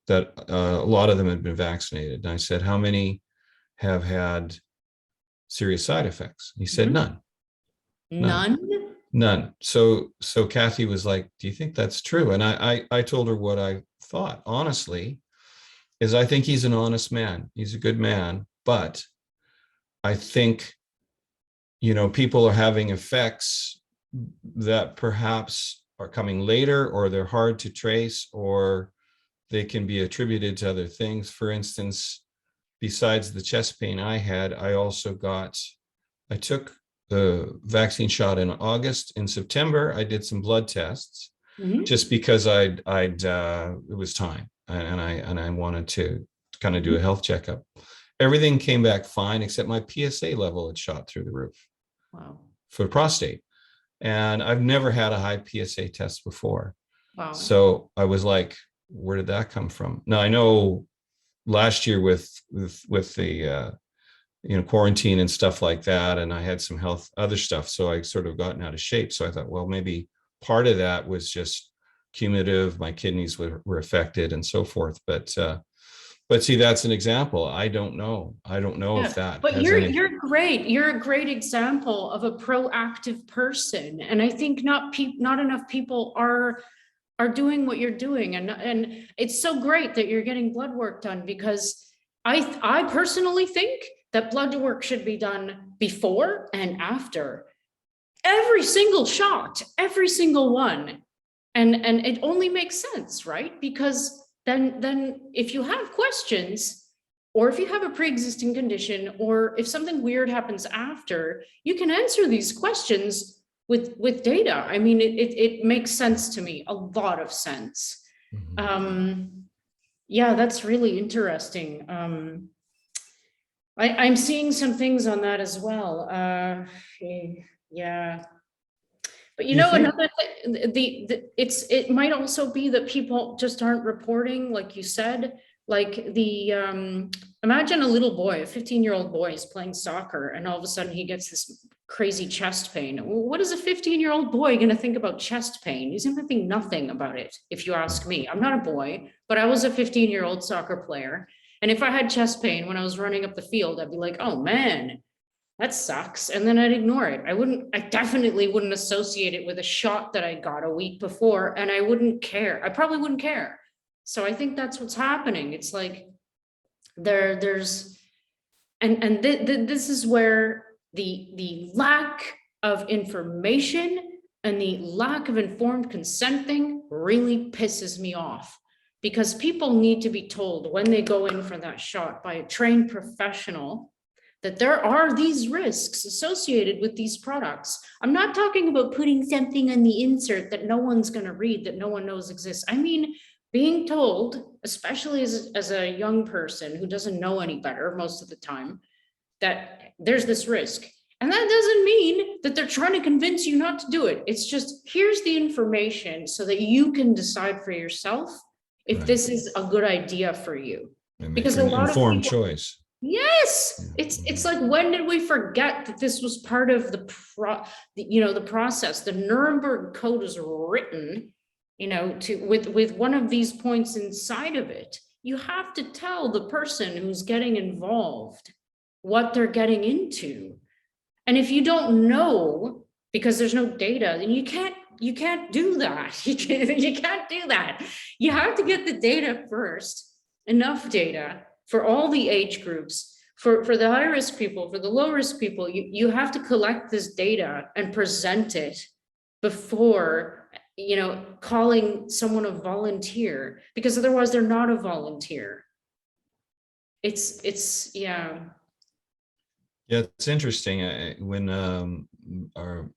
that a lot of them had been vaccinated. And I said, how many have had serious side effects? He said, none. None. So Kathy was like, do you think that's true? And I told her what I thought, honestly, is I think he's an honest man. He's a good man, but I think, people are having effects that perhaps are coming later, or they're hard to trace, or they can be attributed to other things. For instance, besides the chest pain I had, I took the vaccine shot in August. In September, I did some blood tests just because it was time, and I wanted to kind of do a health checkup. Everything came back fine, except my PSA level had shot through the roof. wow, For prostate. And I've never had a high PSA test before. wow. So I was like, where did that come from? Now I know last year with the quarantine and stuff like that, and I had some other stuff, so I sort of gotten out of shape. So I thought, well, maybe part of that was just cumulative. My kidneys were affected and so forth. But see, that's an example. I don't know if that. But has you're great. You're a great example of a proactive person, and I think not enough people are doing what you're doing, and it's so great that you're getting blood work done, because I personally think that blood work should be done before and after every single shot, every single one, and it only makes sense, right? Because then if you have questions, or if you have a pre-existing condition, or if something weird happens after, you can answer these questions with data. I mean, it makes sense to me, a lot of sense. Yeah, that's really interesting. I'm seeing some things on that as well. Yeah. But another thing, it might also be that people just aren't reporting, like you said, like imagine a little boy, a 15-year-old boy is playing soccer, and all of a sudden he gets this crazy chest pain. What is a 15-year-old boy going to think about chest pain? He's going to think nothing about it, if you ask me. I'm not a boy, but I was a 15-year-old soccer player. And if I had chest pain when I was running up the field, I'd be like, oh man, that sucks. And then I'd ignore it. I definitely wouldn't associate it with a shot that I got a week before, and I wouldn't care. I probably wouldn't care. So I think that's what's happening. It's like this is where the lack of information and the lack of informed consenting really pisses me off, because people need to be told when they go in for that shot by a trained professional that there are these risks associated with these products. I'm not talking about putting something in the insert that no one's going to read, that no one knows exists. I mean, being told, especially as a young person who doesn't know any better most of the time, that there's this risk. And that doesn't mean that they're trying to convince you not to do it. It's just, here's the information so that you can decide for yourself if this is a good idea for you. Because a lot of informed choice. Yes, it's like, when did we forget that this was part of the process? The Nuremberg Code is written, with one of these points inside of it. You have to tell the person who's getting involved what they're getting into. And if you don't know, because there's no data, then you can't do that. You can't do that. You have to get the data first, enough data for all the age groups, for the high risk people, for the low risk people. You have to collect this data and present it before, calling someone a volunteer, because otherwise they're not a volunteer. Yeah. Yeah, it's interesting. When our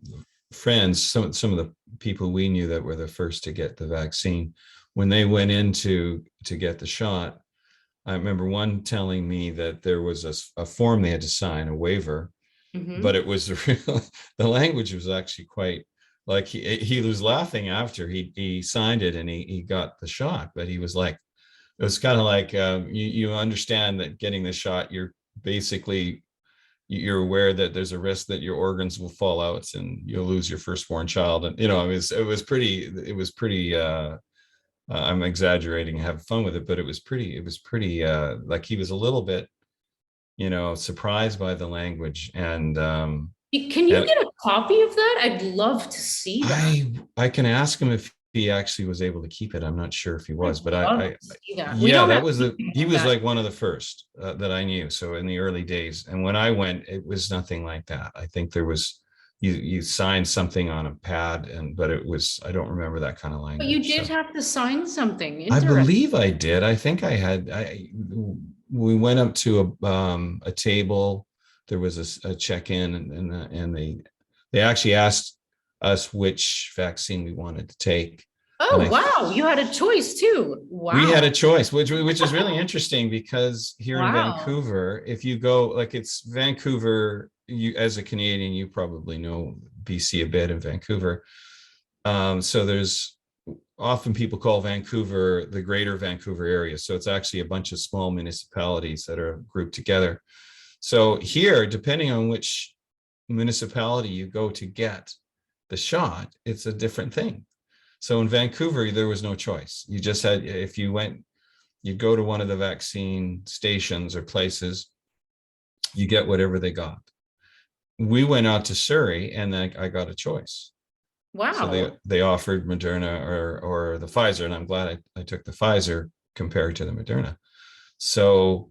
friends, some of the people we knew that were the first to get the vaccine, when they went in to get the shot, I remember one telling me that there was a form they had to sign, a waiver, but Mhm. it was real, the language was actually quite like he was laughing after he signed it and he got the shot, but he was like, it was kind of like you understand that getting the shot, you're basically you're aware that there's a risk that your organs will fall out and you'll lose your firstborn child, and it was pretty I'm exaggerating, have fun with it, but it was pretty like he was a little bit, surprised by the language. Can you And get a copy of that? I'd love to see that. I can ask him if he actually was able to keep it. I'm not sure if he I'd was, but love I to see that. We yeah, don't that have was anything he like was that. like one of the first that I knew. So in the early days, and when I went, it was nothing like that. I think there was, you signed something on a pad, but it was, I don't remember that kind of But you language. did So have to sign something. I Interesting. believe I did. I think we went up to a table. There was a check-in, and they actually asked us which vaccine we wanted to take. And Oh, wow. You had a choice too. we had Wow. a choice, which is really interesting, because here in Wow. Vancouver, if you go, like, it's Vancouver, you, as a Canadian, you probably know BC a bit, in Vancouver. So there's often people call Vancouver the Greater Vancouver area. So it's actually a bunch of small municipalities that are grouped together. So here, depending on which municipality you go to get the shot, it's a different thing. So in Vancouver, there was no choice. You just had, if you went, you go to one of the vaccine stations or places, you get whatever they got. We went out to Surrey, and then I got a choice. So they Wow. they offered Moderna or the Pfizer, and I'm glad I took the Pfizer compared to the Moderna. So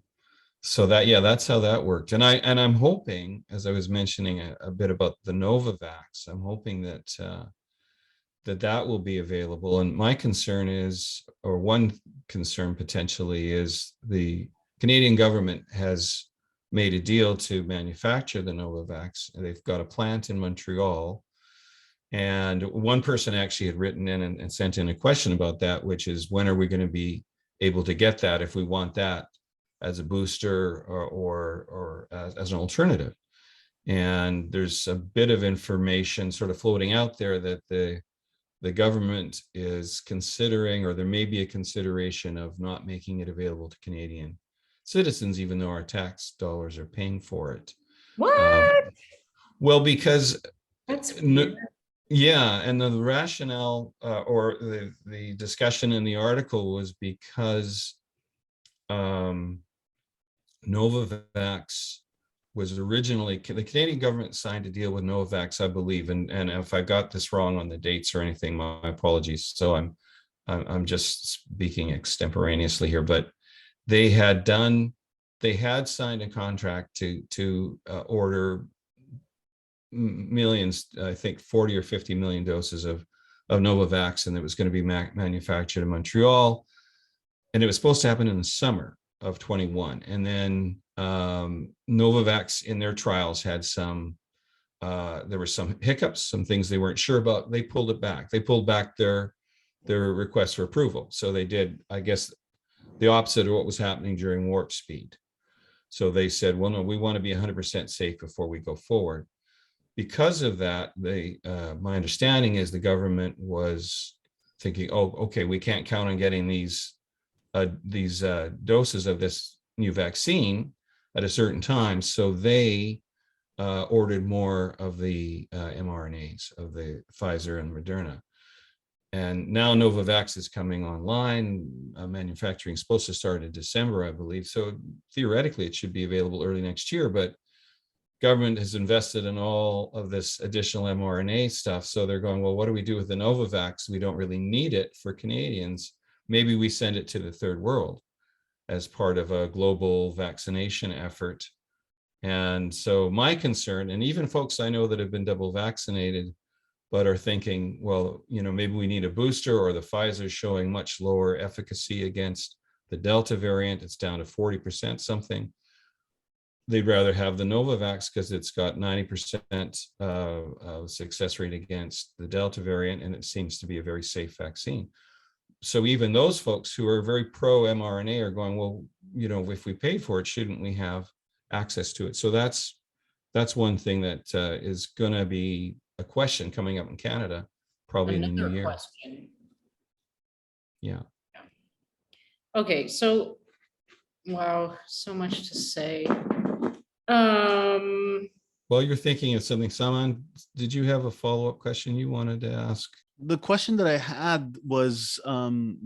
that, yeah, that's how that worked. And I'm hoping, as I was mentioning a bit about the Novavax, I'm hoping that will be available. And my concern is, or one concern potentially, is the Canadian government has made a deal to manufacture the Novavax. They've got a plant in Montreal. And one person actually had written in and sent in a question about that, which is, when are we going to be able to get that if we want that as a booster, or as an alternative? And there's a bit of information sort of floating out there that the government is considering, or there may be a consideration of not making it available to Canadian citizens, even though our tax dollars are paying for it. Um, What? well, because That's weird. n- yeah, and the rationale, or the discussion in the article, was because um, Novavax was originally, the Canadian government signed a deal with Novavax, I believe, and if I got this wrong on the dates or anything, my apologies. So I'm just speaking extemporaneously here, but they had done, they had signed a contract to order millions, I think 40 or 50 million doses of Novavax, and it was going to be manufactured in Montreal, and it was supposed to happen in the summer of 21. And then Novavax in their trials had there were some hiccups, some things they weren't sure about. They pulled it back. They pulled back their request for approval. So they did, I guess, the opposite of what was happening during Warp Speed. So they said, well, no, we want to be 100% safe before we go forward. Because of that, my understanding is the government was thinking, oh, okay, we can't count on getting these doses of this new vaccine at a certain time. So they ordered more of the mRNAs of the Pfizer and Moderna. And now Novavax is coming online. Manufacturing is supposed to start in December, I believe. So theoretically, it should be available early next year. But government has invested in all of this additional mRNA stuff. So they're going, well, what do we do with the Novavax? We don't really need it for Canadians. Maybe we send it to the third world as part of a global vaccination effort. And so my concern, and even folks I know that have been double vaccinated, but are thinking, well, maybe we need a booster, or the Pfizer showing much lower efficacy against the Delta variant. It's down to 40% something. they'd rather have the Novavax because it's got 90% success rate against the Delta variant, and it seems to be a very safe vaccine. So even those folks who are very pro mRNA are going, well, if we pay for it, shouldn't we have access to it? So that's one thing that is going to be a question coming up in Canada, probably in the new Another year. question. Yeah. Okay, so, wow, so much to say. While you're thinking of something, Saman, did you have a follow-up question you wanted to ask? The question that I had was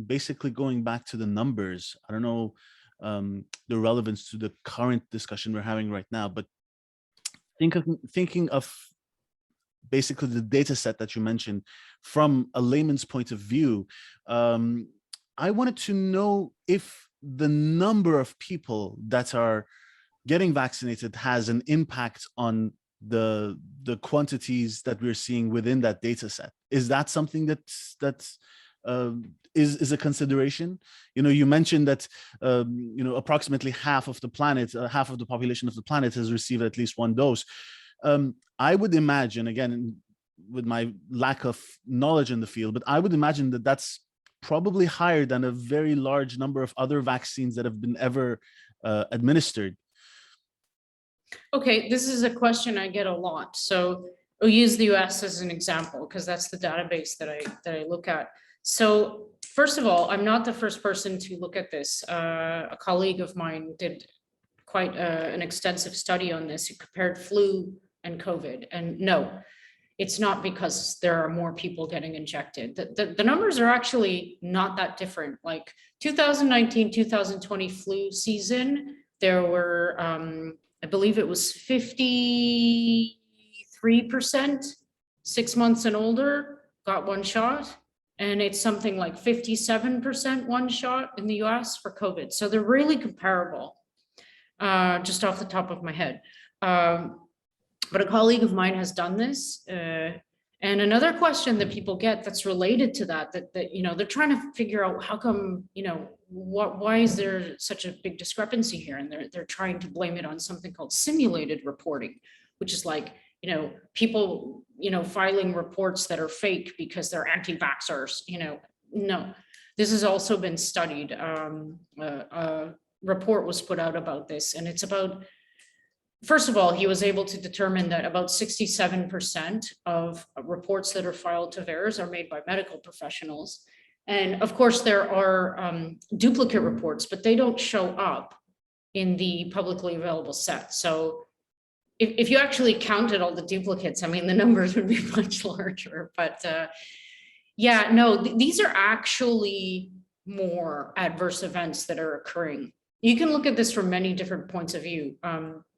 basically going back to the numbers. I don't know the relevance to the current discussion we're having right now, but thinking of basically the data set that you mentioned from a layman's point of view, I wanted to know if the number of people that are getting vaccinated has an impact on the quantities that we're seeing within that data set. Is that something that's is a consideration? You mentioned that approximately half of the planet, half of the population of the planet has received at least one dose. I would imagine, again, with my lack of knowledge in the field, but I would imagine that that's probably higher than a very large number of other vaccines that have been ever administered. Okay, this is a question I get a lot. So we'll use the US as an example, because that's the database that I look at. So first of all, I'm not the first person to look at this. A colleague of mine did quite an extensive study on this. He compared flu and COVID, and no, it's not because there are more people getting injected. The numbers are actually not that different. Like 2019, 2020 flu season, there were, I believe it was 53%, 6 months and older got one shot. And it's something like 57% one shot in the US for COVID. So they're really comparable, just off the top of my head. But a colleague of mine has done this. And another question that people get that's related to that they're trying to figure out how come, why is there such a big discrepancy here? And they're trying to blame it on something called simulated reporting, which is like, people, filing reports that are fake because they're anti-vaxxers, no, this has also been studied. A report was put out about this, and it's about, first of all, he was able to determine that about 67% of reports that are filed to VAERS are made by medical professionals. And of course, there are duplicate reports, but they don't show up in the publicly available set. So if you actually counted all the duplicates, I mean, the numbers would be much larger. But yeah, no, these are actually more adverse events that are occurring. You can look at this from many different points of view.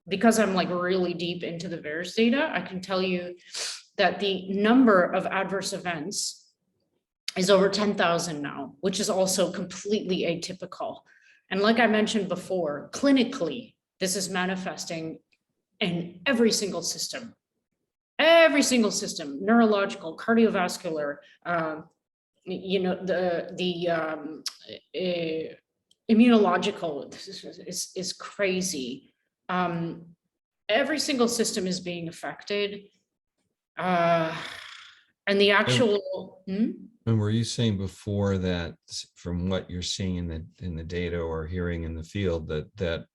Because I'm like really deep into the VAERS data, I can tell you that the number of adverse events is over 10,000 now, which is also completely atypical. And like I mentioned before, clinically, this is manifesting in every single system, neurological, cardiovascular, immunological is crazy. Every single system is being affected. And the actual. And were you saying before that, from what you're seeing in the data or hearing in the field, that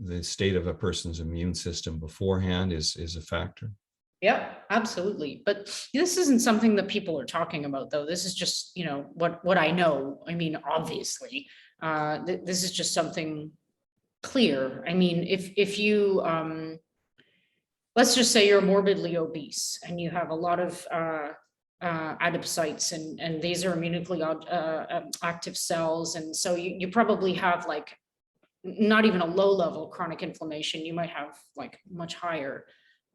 the state of a person's immune system beforehand is a factor? Yeah, absolutely. But this isn't something that people are talking about, though. This is just, what I know. I mean, obviously, this is just something clear. I mean, if you, let's just say you're morbidly obese and you have a lot of adipocytes, and these are immunologically active cells. And so you probably have like not even a low level chronic inflammation. You might have like much higher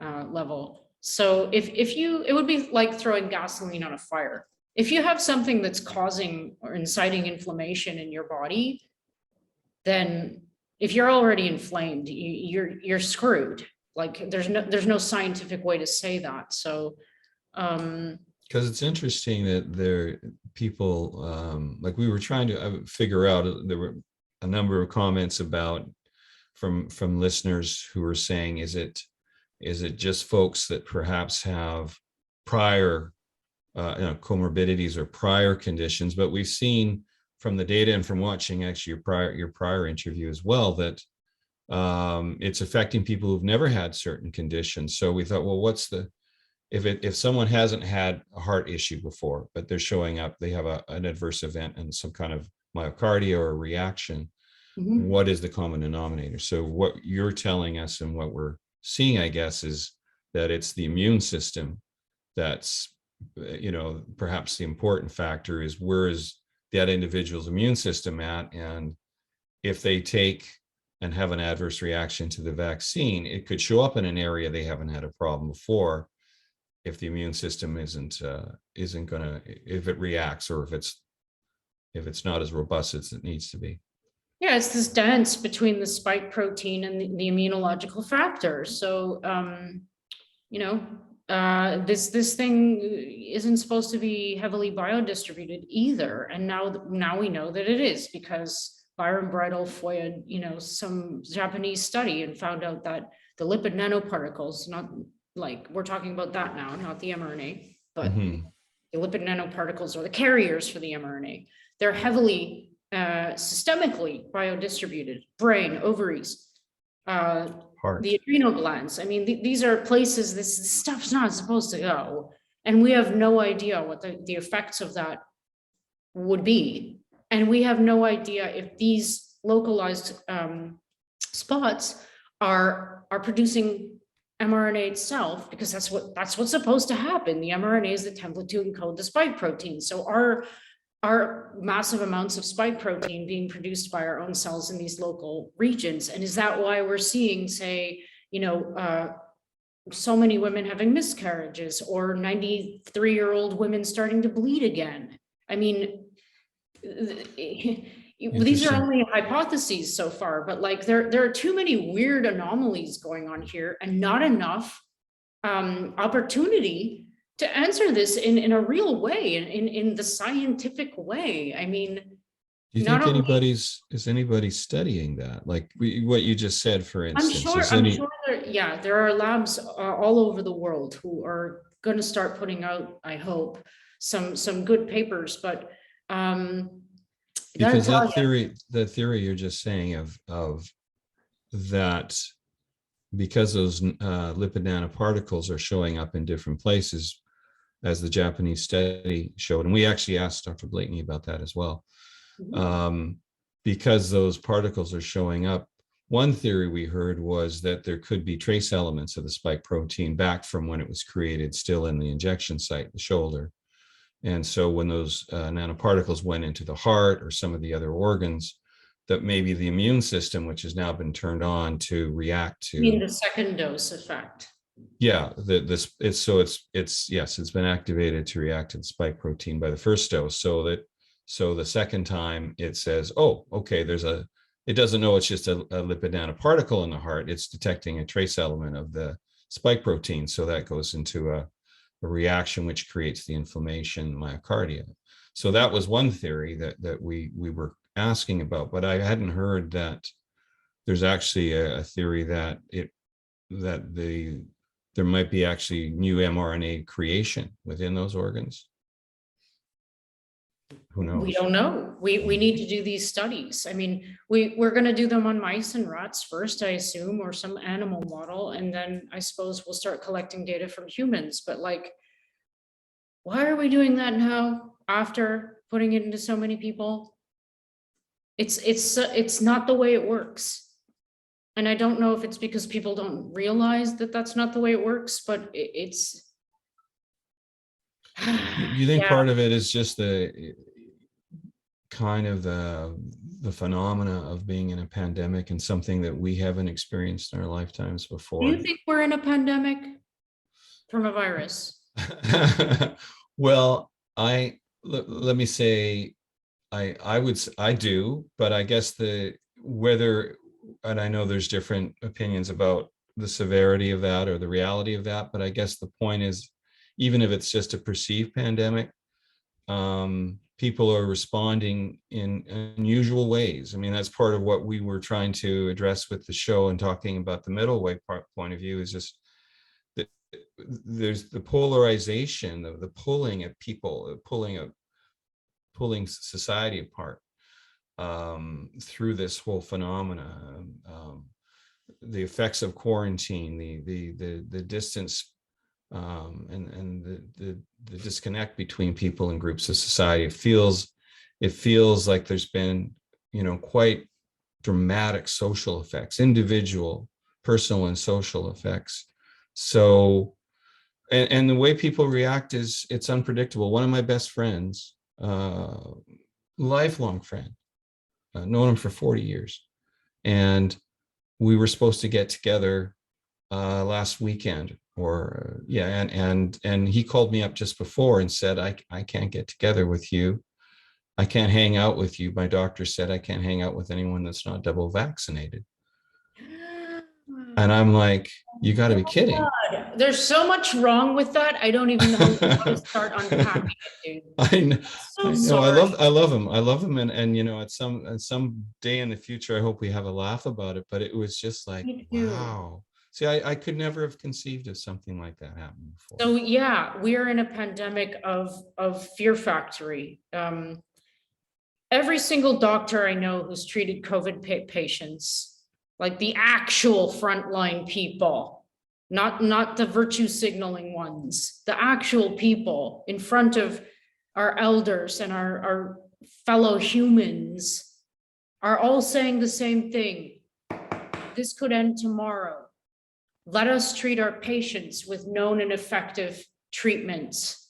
level. So it would be like throwing gasoline on a fire. If you have something that's causing or inciting inflammation in your body, then if you're already inflamed, you're screwed. Like there's no scientific way to say that. So because it's interesting that there people like we were trying to figure out, there were a number of comments about from listeners who are saying, is it just folks that perhaps have prior comorbidities or prior conditions? But we've seen from the data and from watching actually your prior interview as well that it's affecting people who've never had certain conditions. So we thought, well, what's the if someone hasn't had a heart issue before, but they're showing up, they have an adverse event and some kind of myocardia or a reaction, what is the common denominator? So what you're telling us and what we're seeing, I guess, is that it's the immune system that's, perhaps the important factor is where is that individual's immune system at? And if they take and have an adverse reaction to the vaccine, it could show up in an area they haven't had a problem before. If the immune system isn't going to, if it reacts, or if it's not as robust as it needs to be. Yeah, it's this dance between the spike protein and the immunological factors. So, this thing isn't supposed to be heavily biodistributed either. And now we know that it is, because Byron Bridle foiled, some Japanese study and found out that the lipid nanoparticles, not like we're talking about that now, not the mRNA, but the lipid nanoparticles are the carriers for the mRNA. They're heavily systemically biodistributed: brain, ovaries, Heart. the adrenal glands. I mean, these are places this stuff's not supposed to go. And we have no idea what the effects of that would be. And we have no idea if these localized spots are producing mRNA itself, because that's what's supposed to happen. The mRNA is the template to encode the spike protein. So are massive amounts of spike protein being produced by our own cells in these local regions? And is that why we're seeing, say, so many women having miscarriages, or 93-year-old women starting to bleed again? I mean, these are only hypotheses so far, but like there are too many weird anomalies going on here, and not enough opportunity to answer this in a real way, in the scientific way. I mean, do you think is anybody studying that? Like what you just said, for instance. I'm sure there are labs all over the world who are going to start putting out, I hope, some good papers, but because that theory you're just saying of that, because those lipid nanoparticles are showing up in different places, as the Japanese study showed, and we actually asked Dr. Blakeney about that as well, because those particles are showing up. One theory we heard was that there could be trace elements of the spike protein back from when it was created, still in the injection site, the shoulder. And so when those nanoparticles went into the heart or some of the other organs, that maybe the immune system, which has now been turned on to react to. You mean the second dose effect? Yeah, it's been activated to react to the spike protein by the first dose, so the second time it says, oh, okay, it doesn't know it's just a lipid nanoparticle in the heart, it's detecting a trace element of the spike protein, so that goes into a reaction which creates the inflammation, myocardia. So that was one theory that we were asking about, but I hadn't heard that there's actually a theory that there might be actually new mRNA creation within those organs. Who knows? We don't know. We need to do these studies. I mean, we're going to do them on mice and rats first, I assume, or some animal model, and then I suppose we'll start collecting data from humans. But like, why are we doing that now after putting it into so many people? It's not the way it works. And I don't know if it's because people don't realize that that's not the way it works, but it's. You think part of it is just the kind of the phenomena of being in a pandemic, and something that we haven't experienced in our lifetimes before? Do you think we're in a pandemic from a virus? Well, let me say, I do, but I guess and I know there's different opinions about the severity of that or the reality of that, but I guess the point is, even if it's just a perceived pandemic, people are responding in unusual ways. I mean, that's part of what we were trying to address with the show and talking about the middle way point of view, is just that there's the polarization, the pulling at people, pulling society apart through this whole phenomena. The effects of quarantine, the distance, and the disconnect between people and groups of society. It feels like there's been, quite dramatic social effects, individual, personal, and social effects. So, and the way people react it's unpredictable. One of my best friends, lifelong friend, known him for 40 years, and we were supposed to get together last weekend, and he called me up just before and said, I can't get together with you. I can't hang out with you. My doctor said I can't hang out with anyone that's not double vaccinated. And I'm like, you got to be kidding. God, there's so much wrong with that. I don't even know how to start unpacking it, dude. I know. So I know. sorry. I love him. I love him. And at some day in the future, I hope we have a laugh about it. But it was just like, Me too. wow. See, I could never have conceived of something like that happening before. So yeah, we are in a pandemic of fear factory. Every single doctor I know who's treated COVID patients, like the actual frontline people, not the virtue signaling ones, the actual people in front of our elders and our fellow humans, are all saying the same thing. This could end tomorrow. Let us treat our patients with known and effective treatments.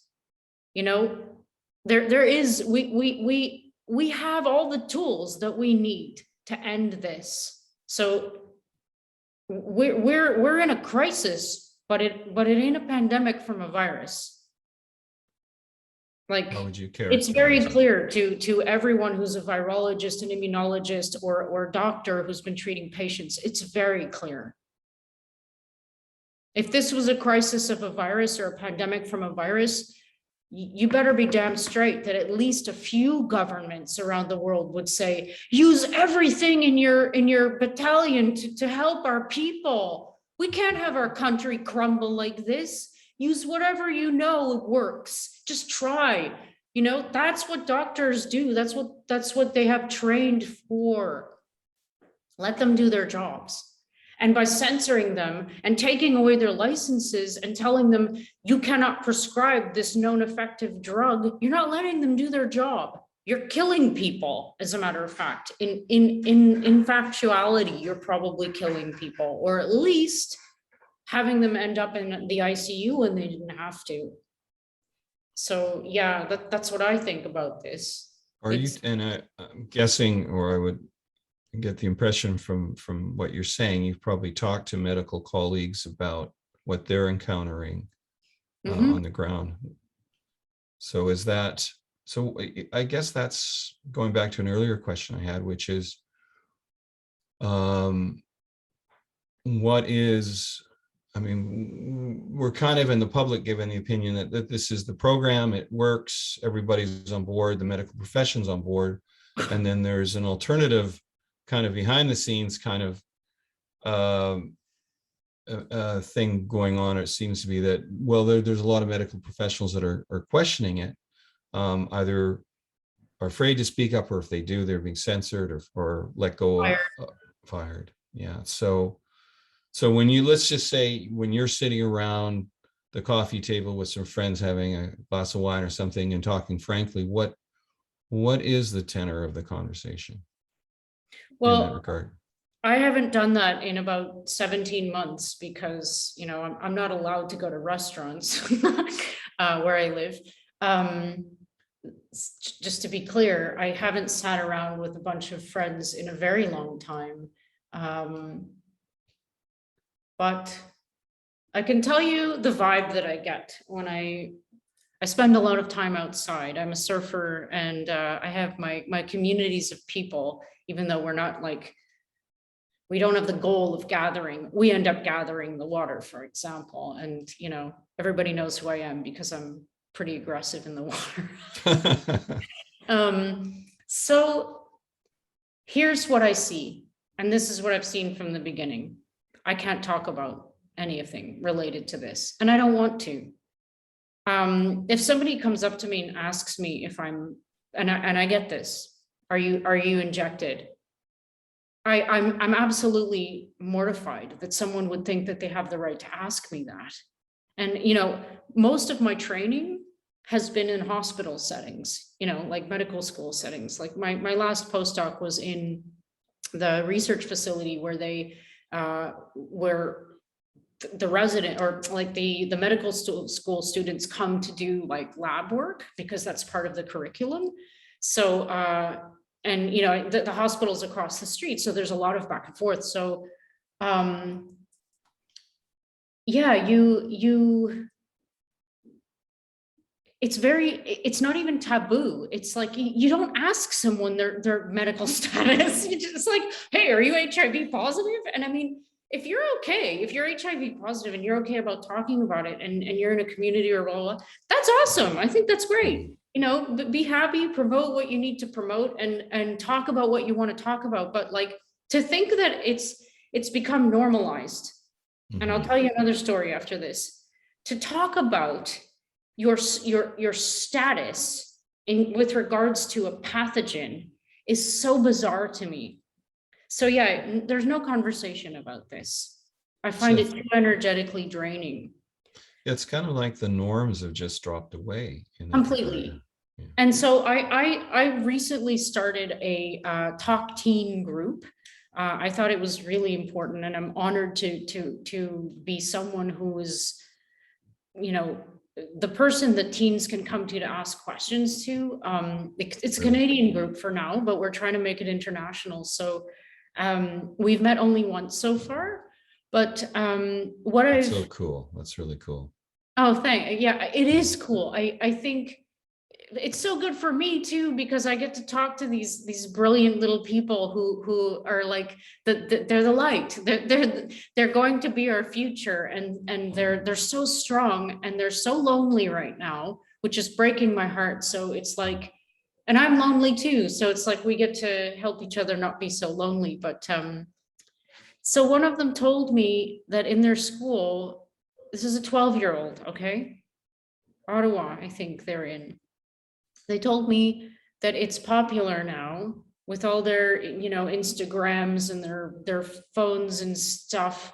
There is, we have all the tools that we need to end this. So we're in a crisis, but it ain't a pandemic from a virus. Like, how would you it's very characterize it? clear to everyone who's a virologist, an immunologist, or doctor who's been treating patients. It's very clear. If this was a crisis of a virus or a pandemic from a virus, you better be damn straight that at least a few governments around the world would say, use everything in your battalion to help our people. We can't have our country crumble like this. Use whatever works. Just try. That's what doctors do. That's what they have trained for. Let them do their jobs. And by censoring them and taking away their licenses and telling them you cannot prescribe this known effective drug, you're not letting them do their job. You're killing people, as a matter of fact. In factuality, you're probably killing people, or at least having them end up in the ICU when they didn't have to. So yeah, that's what I think about this. I'm guessing, or I would get the impression from what you're saying, you've probably talked to medical colleagues about what they're encountering on the ground. So I guess that's going back to an earlier question I had, which is, we're kind of in the public given the opinion that this is the program, it works, everybody's on board, the medical profession's on board, and then there's an alternative kind of behind the scenes kind of thing going on. It seems to be that, well, there's a lot of medical professionals that are questioning it, either are afraid to speak up, or if they do, they're being censored or let go of, fired. Yeah. So let's just say when you're sitting around the coffee table with some friends having a glass of wine or something and talking frankly, what is the tenor of the conversation? In that regard? I haven't done that in about 17 months because, I'm not allowed to go to restaurants where I live. Just to be clear, I haven't sat around with a bunch of friends in a very long time. But I can tell you the vibe that I get when I spend a lot of time outside. I'm a surfer, and I have my communities of people, even though we're not we don't have the goal of gathering. We end up gathering the water, for example. And, everybody knows who I am because I'm pretty aggressive in the water. So here's what I see, and this is what I've seen from the beginning. I can't talk about anything related to this, and I don't want to. If somebody comes up to me and asks me if I'm, and I get this, are you injected? I'm absolutely mortified that someone would think that they have the right to ask me that. And, most of my training has been in hospital settings, like medical school settings. Like my last postdoc was in the research facility where they, where the resident, or like the medical school students come to do like lab work, because that's part of the curriculum. So, and the hospital's across the street, so there's a lot of back and forth. So, yeah, it's not even taboo. It's like you don't ask someone their medical status. You just like, hey, are you HIV positive? And I mean, if you're HIV positive and you're okay about talking about it, and you're in a community or blah, blah, blah, that's awesome. I think that's great. Be happy, promote what you need to promote, and talk about what you want to talk about. But like, to think that it's become normalized. And I'll tell you another story after this. To talk about your status with regards to a pathogen is so bizarre to me. So yeah, there's no conversation about this. I find it too energetically draining. It's kind of like the norms have just dropped away. Completely. Yeah. And so I recently started a Talk Teen group. I thought it was really important, and I'm honored to be someone who is, the person that teens can come to ask questions to. It's a Canadian group for now, but we're trying to make it international. So we've met only once so far, but That's so cool. That's really cool. Oh, yeah, it is cool. I think it's so good for me too, because I get to talk to these brilliant little people who are like they're the light. They're going to be our future, and they're so strong, and they're so lonely right now, which is breaking my heart. So it's like, and I'm lonely too. So it's like we get to help each other not be so lonely. But so one of them told me that in their school, this is a 12-year-old, okay? Ottawa, I think they're in. They told me that it's popular now with all their, Instagrams and their phones and stuff,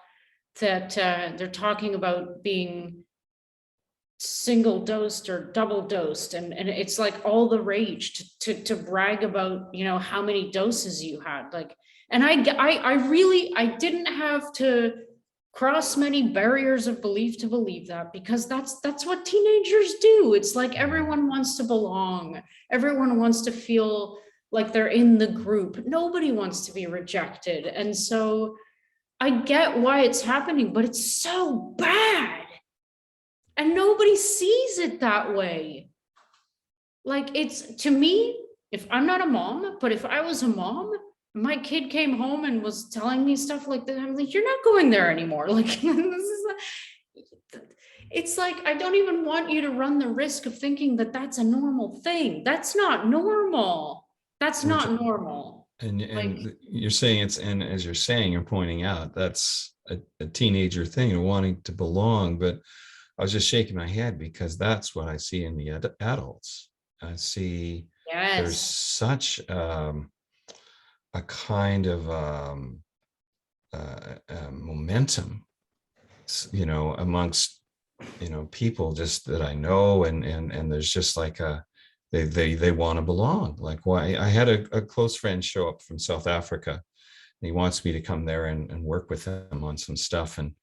that they're talking about being single dosed or double dosed, and it's like all the rage to brag about, how many doses you had. Like, and I didn't have to cross many barriers of belief to believe that, because that's what teenagers do. It's like everyone wants to belong. Everyone wants to feel like they're in the group. Nobody wants to be rejected. And so I get why it's happening, but it's so bad. And nobody sees it that way. Like, it's, to me, if I'm not a mom, but if I was a mom, my kid came home and was telling me stuff like that, I'm like, you're not going there anymore. Like, this is, it's like, I don't even want you to run the risk of thinking that that's a normal thing. That's not normal. That's not normal. And like, you're saying and as you're saying, you're pointing out, that's a teenager thing, wanting to belong. But I was just shaking my head, because that's what I see in the adults. I see there's such a kind of momentum, amongst, people just that I know, and there's just like they want to belong. Like, why I had a close friend show up from South Africa, and he wants me to come there and work with him on some stuff, and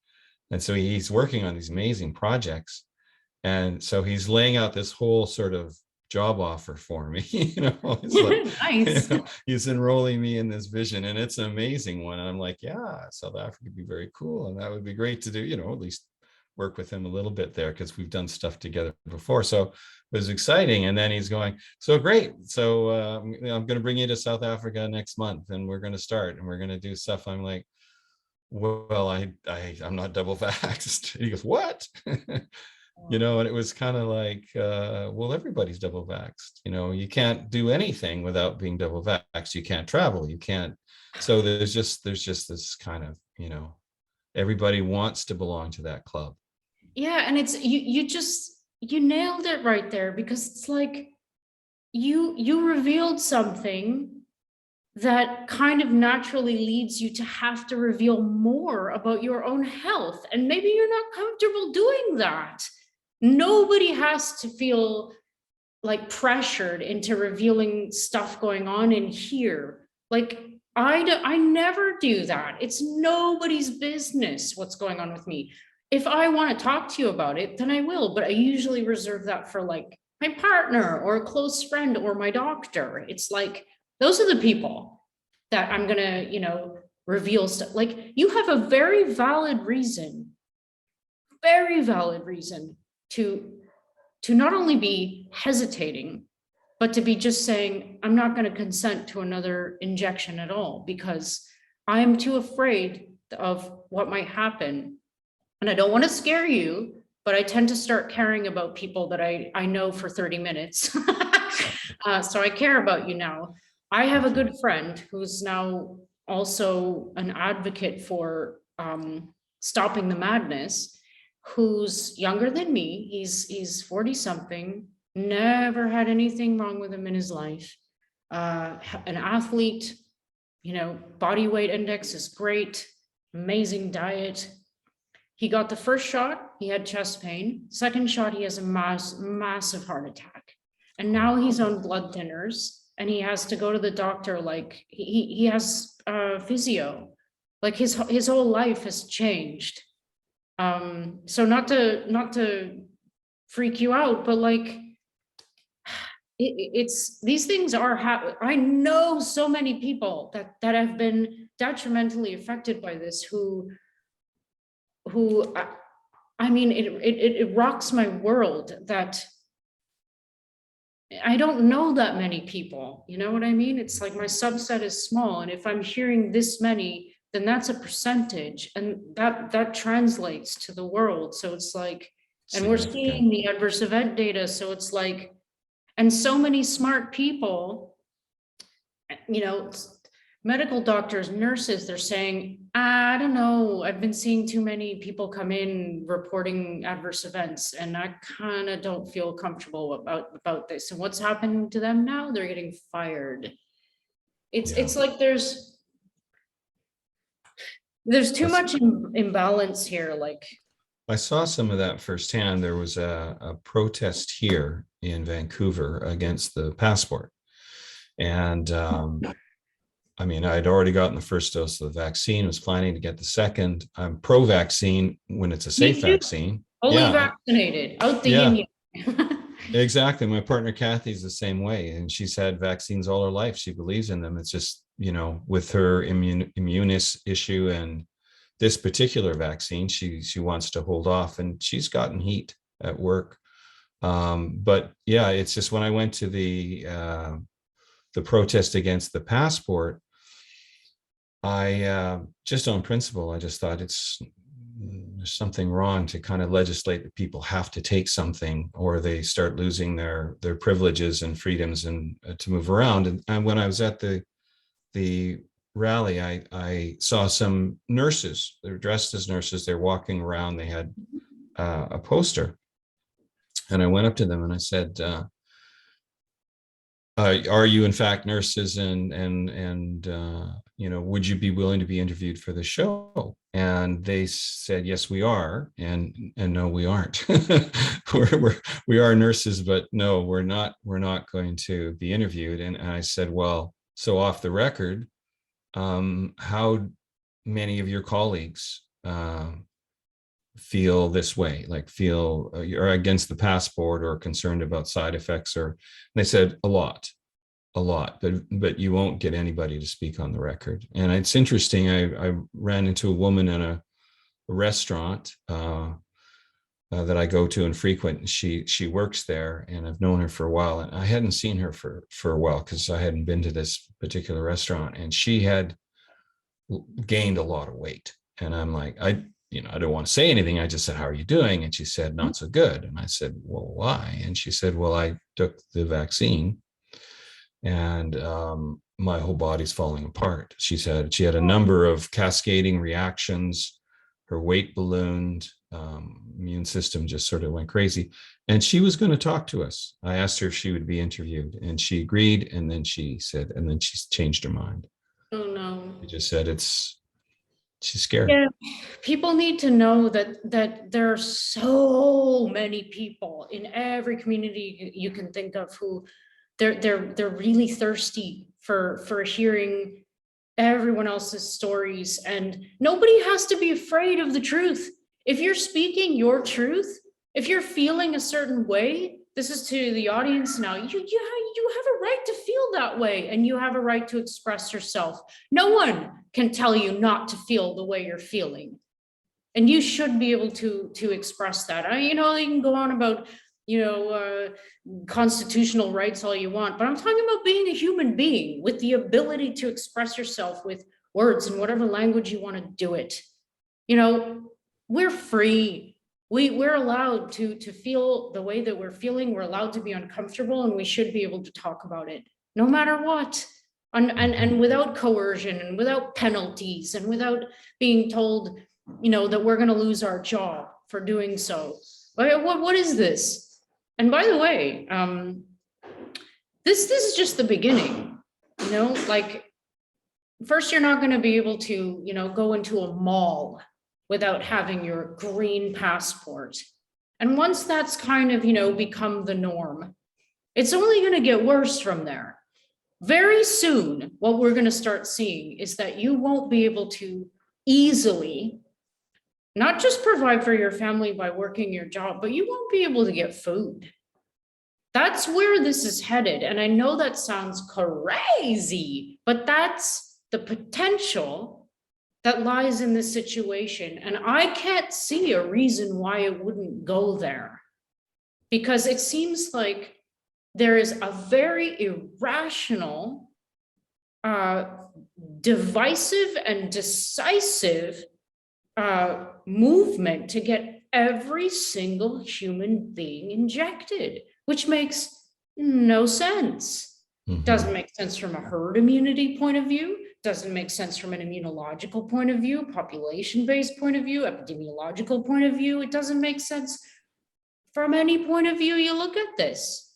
so he's working on these amazing projects, and so he's laying out this whole sort of job offer for me. It's like, nice. He's enrolling me in this vision, and it's an amazing one. And I'm like, yeah, South Africa would be very cool, and that would be great to do, at least work with him a little bit there, because we've done stuff together before. So it was exciting. And then he's going, so great, so I'm going to bring you to South Africa next month, and we're going to start, and we're going to do stuff. I'm like, well, I'm not double vaxxed. He goes, what? And it was kind of like, well, everybody's double vaxxed. You can't do anything without being double vaxxed. You can't travel. You can't. So there's just this kind of, everybody wants to belong to that club. Yeah, and it's you nailed it right there, because it's like you revealed something that kind of naturally leads you to have to reveal more about your own health, and maybe you're not comfortable doing that. Nobody has to feel like pressured into revealing stuff going on in here. Like I never do that. It's nobody's business what's going on with me. If I want to talk to you about it, then I will, but I usually reserve that for like my partner or a close friend or my doctor. It's like, those are the people that I'm gonna, reveal stuff. Like, you have a very valid reason to not only be hesitating, but to be just saying, I'm not going to consent to another injection at all, because I am too afraid of what might happen. And I don't want to scare you, but I tend to start caring about people that I know for 30 minutes. So I care about you now. I have a good friend who's now also an advocate for stopping the madness, who's younger than me. He's 40 something, never had anything wrong with him in his life. An athlete, body weight index is great, amazing diet. He got the first shot, he had chest pain. Second shot, he has a massive heart attack. And now he's on blood thinners, and he has to go to the doctor. Like, he has physio. Like, his whole life has changed. So not to freak you out, but like, it's these things are I know so many people that have been detrimentally affected by this, who I mean, it rocks my world that I don't know that many people. You know what I mean? It's like my subset is small, and if I'm hearing this many, then that's a percentage, and that translates to the world. So it's like, and we're seeing the adverse event data. So it's like, and so many smart people, medical doctors, nurses, they're saying, I don't know, I've been seeing too many people come in reporting adverse events, and I kind of don't feel comfortable about this. And what's happening to them now? They're getting fired. It's like there's too much imbalance here. Like, I saw some of that firsthand. There was a protest here in Vancouver against the passport. And I mean, I'd already gotten the first dose of the vaccine, was planning to get the second. I'm pro-vaccine when it's a safe vaccine. Fully vaccinated, out the Indian. Exactly. My partner Kathy's the same way, and she's had vaccines all her life. She believes in them. It's just, with her immunus issue and this particular vaccine, she wants to hold off, and she's gotten heat at work. But yeah, it's just when I went to the protest against the passport, I just on principle, I just thought there's something wrong to kind of legislate that people have to take something, or they start losing their privileges and freedoms and to move around. And when I was at the rally, I saw some nurses. They were dressed as nurses. They're walking around. They had a poster, and I went up to them and I said, are you in fact nurses, and would you be willing to be interviewed for the show? And they said, yes, we are, and no, we aren't. we are nurses, but no, we're not going to be interviewed. And I said, well, so off the record, how many of your colleagues feel this way, like feel you're against the passport or concerned about side effects? Or, and they said a lot, but you won't get anybody to speak on the record. And it's interesting. I ran into a woman in a restaurant that I go to and frequent. She works there, and I've known her for a while, and I hadn't seen her for a while because I hadn't been to this particular restaurant, and she had gained a lot of weight. And I'm like, I don't want to say anything. I just said, how are you doing? And she said, not so good. And I said, well, why? And she said, well, I took the vaccine and my whole body's falling apart. She said she had a number of cascading reactions. Her weight ballooned, immune system just sort of went crazy. And she was going to talk to us. I asked her if she would be interviewed, and she agreed. And then she said, and then she's changed her mind. Oh, no. She just said she's scared. Yeah, people need to know that there are so many people in every community you can think of who they're really thirsty for hearing everyone else's stories, and nobody has to be afraid of the truth. If you're speaking your truth, if you're feeling a certain way, this is to the audience now, you have a right to feel that way, and you have a right to express yourself. No one can tell you not to feel the way you're feeling, and you should be able to express that. You can go on about constitutional rights all you want, but I'm talking about being a human being with the ability to express yourself with words in whatever language you want to do it. We're free. We're allowed to feel the way that we're feeling. We're allowed to be uncomfortable, and we should be able to talk about it no matter what. And without coercion, and without penalties, and without being told, that we're going to lose our job for doing so. What is this? And by the way, this is just the beginning. First, you're not going to be able to, go into a mall without having your green passport. And once that's kind of, become the norm, it's only going to get worse from there. Very soon, what we're going to start seeing is that you won't be able to easily not just provide for your family by working your job, but you won't be able to get food. That's where this is headed. And I know that sounds crazy, but that's the potential that lies in this situation. And I can't see a reason why it wouldn't go there, because it seems like there is a very irrational, divisive and decisive movement to get every single human being injected, which makes no sense. Mhm. Doesn't make sense from a herd immunity point of view, doesn't make sense from an immunological point of view, population-based point of view, epidemiological point of view. It doesn't make sense from any point of view you look at this.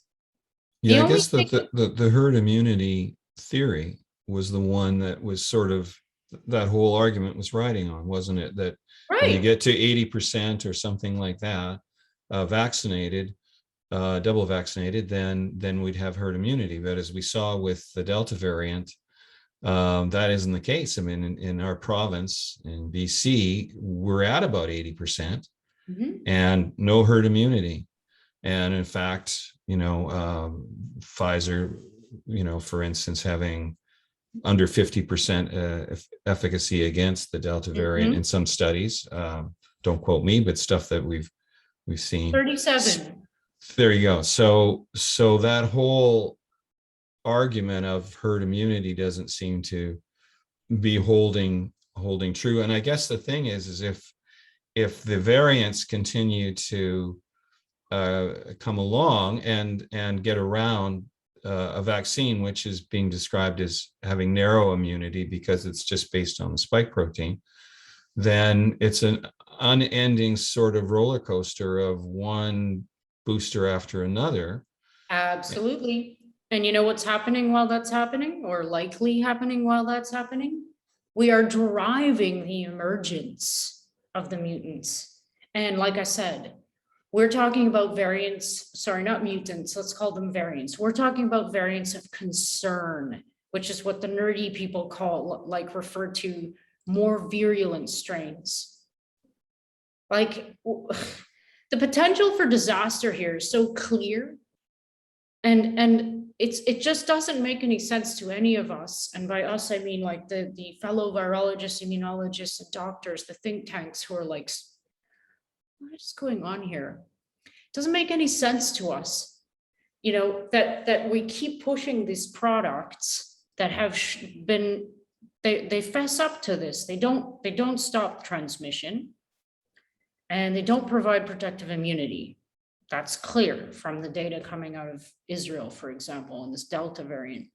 Yeah, I guess the herd immunity theory was the one that was sort of, that whole argument was riding on, wasn't it? That when you get to 80% or something like that, vaccinated, double vaccinated, then we'd have herd immunity. But as we saw with the Delta variant, that isn't the case. I mean, in our province in BC, we're at about 80% and no herd immunity. And in fact, Pfizer, for instance, having under 50% efficacy against the Delta variant in some studies. Don't quote me, but stuff that we've seen. 37. There you go. So that whole argument of herd immunity doesn't seem to be holding true. And I guess the thing is if the variants continue to come along and get around a vaccine, which is being described as having narrow immunity because it's just based on the spike protein, then it's an unending sort of roller coaster of one booster after another. Absolutely. And you know what's happening while that's happening, or likely happening while that's happening? We are driving the emergence of the mutants. And like I said, we're talking about variants, sorry, not mutants, let's call them variants. We're talking about variants of concern, which is what the nerdy people refer to more virulent strains. Like, the potential for disaster here is so clear, and it just doesn't make any sense to any of us. And by us, I mean like the fellow virologists, immunologists, and doctors, the think tanks who are like, what is going on here? It doesn't make any sense to us, that we keep pushing these products that have been, they fess up to this. They don't stop transmission. and they don't provide protective immunity. That's clear from the data coming out of Israel, for example, in this Delta variant.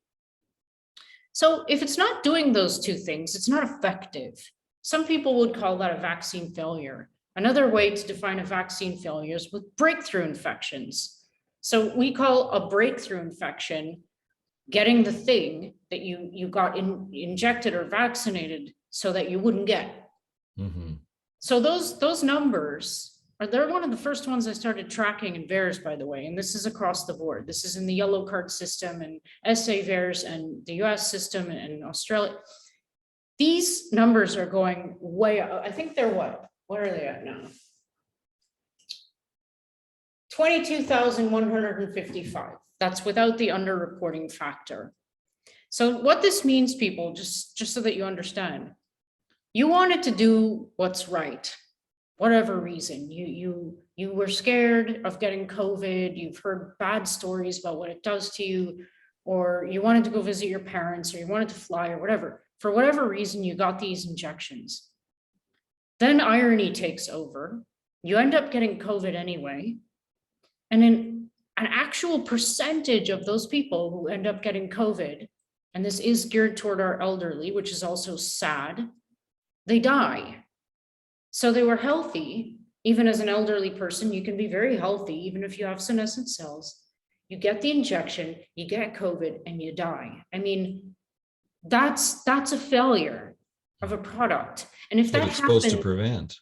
So if it's not doing those two things, it's not effective. Some people would call that a vaccine failure. Another way to define a vaccine failure is with breakthrough infections. So we call a breakthrough infection getting the thing that you got injected or vaccinated so that you wouldn't get. Mm-hmm. So those numbers they're one of the first ones I started tracking in VAERS, by the way, and this is across the board. This is in the yellow card system and SA VAERS and the US system and Australia. These numbers are going way up. I think they're what are they at now? 22,155. That's without the underreporting factor. So what this means, people, just so that you understand, you wanted to do what's right. Whatever reason, you were scared of getting COVID, you've heard bad stories about what it does to you, or you wanted to go visit your parents, or you wanted to fly, or whatever. For whatever reason, you got these injections. Then irony takes over. You end up getting COVID anyway. And then an actual percentage of those people who end up getting COVID, and this is geared toward our elderly, which is also sad, they die. So they were healthy. Even as an elderly person, you can be very healthy, even if you have senescent cells. You get the injection, you get COVID, and you die. I mean, that's a failure of a product. And if But that it's supposed to happens, prevent.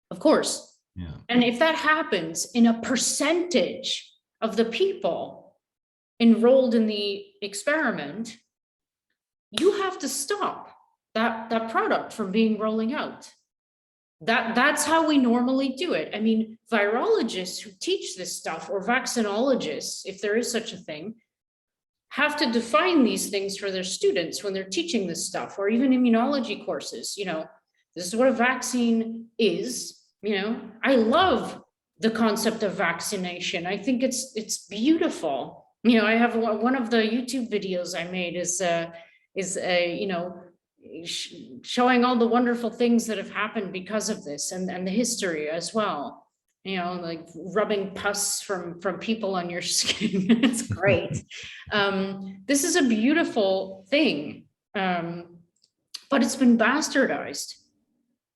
of course. Yeah. And if that happens in a percentage of the people enrolled in the experiment, you have to stop that product from being rolling out. That's how we normally do it. I mean, virologists who teach this stuff, or vaccinologists, if there is such a thing, have to define these things for their students when they're teaching this stuff, or even immunology courses. You know, this is what a vaccine is. You know, I love the concept of vaccination. I think it's beautiful. You know, I have one of the YouTube videos I made is you know, showing all the wonderful things that have happened because of this, and the history as well. You know, like rubbing pus from people on your skin. It's great. This is a beautiful thing, but it's been bastardized.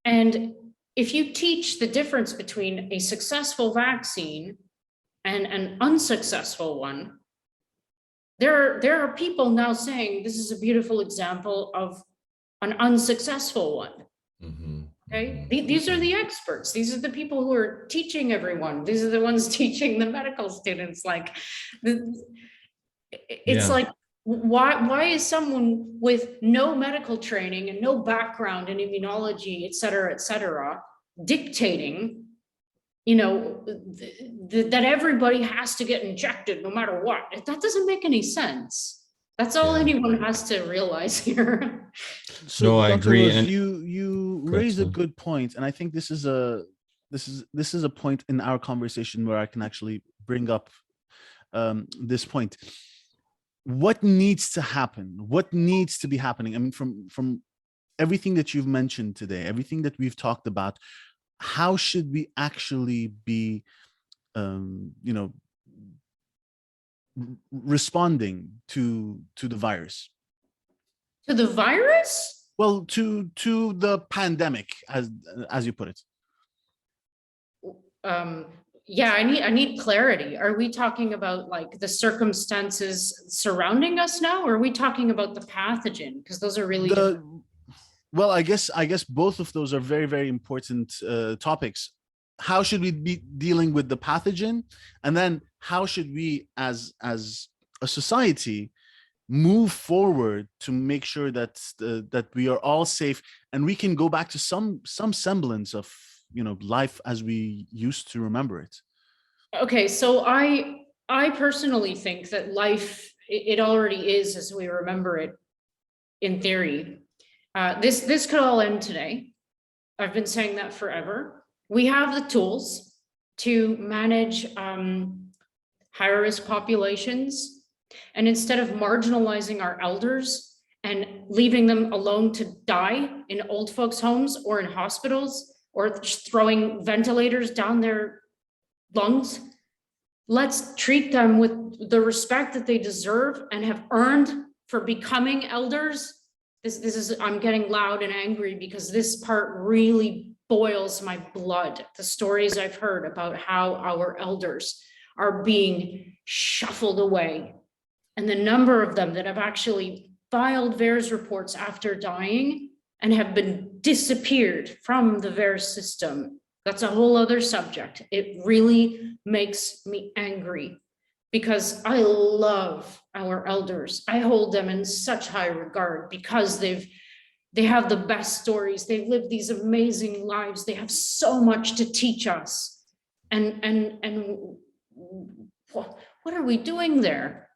And if you teach the difference between a successful vaccine and an unsuccessful one, there are people now saying this is a beautiful example of an unsuccessful one. Mm-hmm. Okay, these are the experts. These are the people who are teaching everyone. These are the ones teaching the medical students. Like, it's like, why is someone with no medical training and no background in immunology, et cetera, dictating, you know, that everybody has to get injected no matter what? That doesn't make any sense. That's all anyone has to realize here. So, no, I Dr. agree. Rose, And you raise a good point, and I think this is a point in our conversation where I can actually bring up this point. What needs to happen? What needs to be happening? I mean, from everything that you've mentioned today, everything that we've talked about, how should we actually be, you know, responding to the virus? To the virus? Well, to the pandemic, as you put it. Yeah, I need clarity. Are we talking about like the circumstances surrounding us now, or are we talking about the pathogen? Because those are really different. Well, I guess both of those are very, very important topics. How should we be dealing with the pathogen, and then how should we, as a society, move forward to make sure that that we are all safe and we can go back to some semblance of, you know, life as we used to remember it? Okay, so I personally think that life, it already is as we remember it, in theory. This could all end today. I've been saying that forever. We have the tools to manage high-risk populations, and instead of marginalizing our elders and leaving them alone to die in old folks' homes or in hospitals or just throwing ventilators down their lungs. Let's treat them with the respect that they deserve and have earned for becoming elders. This is, I'm getting loud and angry because this part really boils my blood. The stories I've heard about how our elders are being shuffled away, and the number of them that have actually filed VAERS reports after dying and have been disappeared from the VAERS system. That's a whole other subject. It really makes me angry because I love our elders. I hold them in such high regard because they have the best stories. They've lived these amazing lives. They have so much to teach us. And what are we doing there?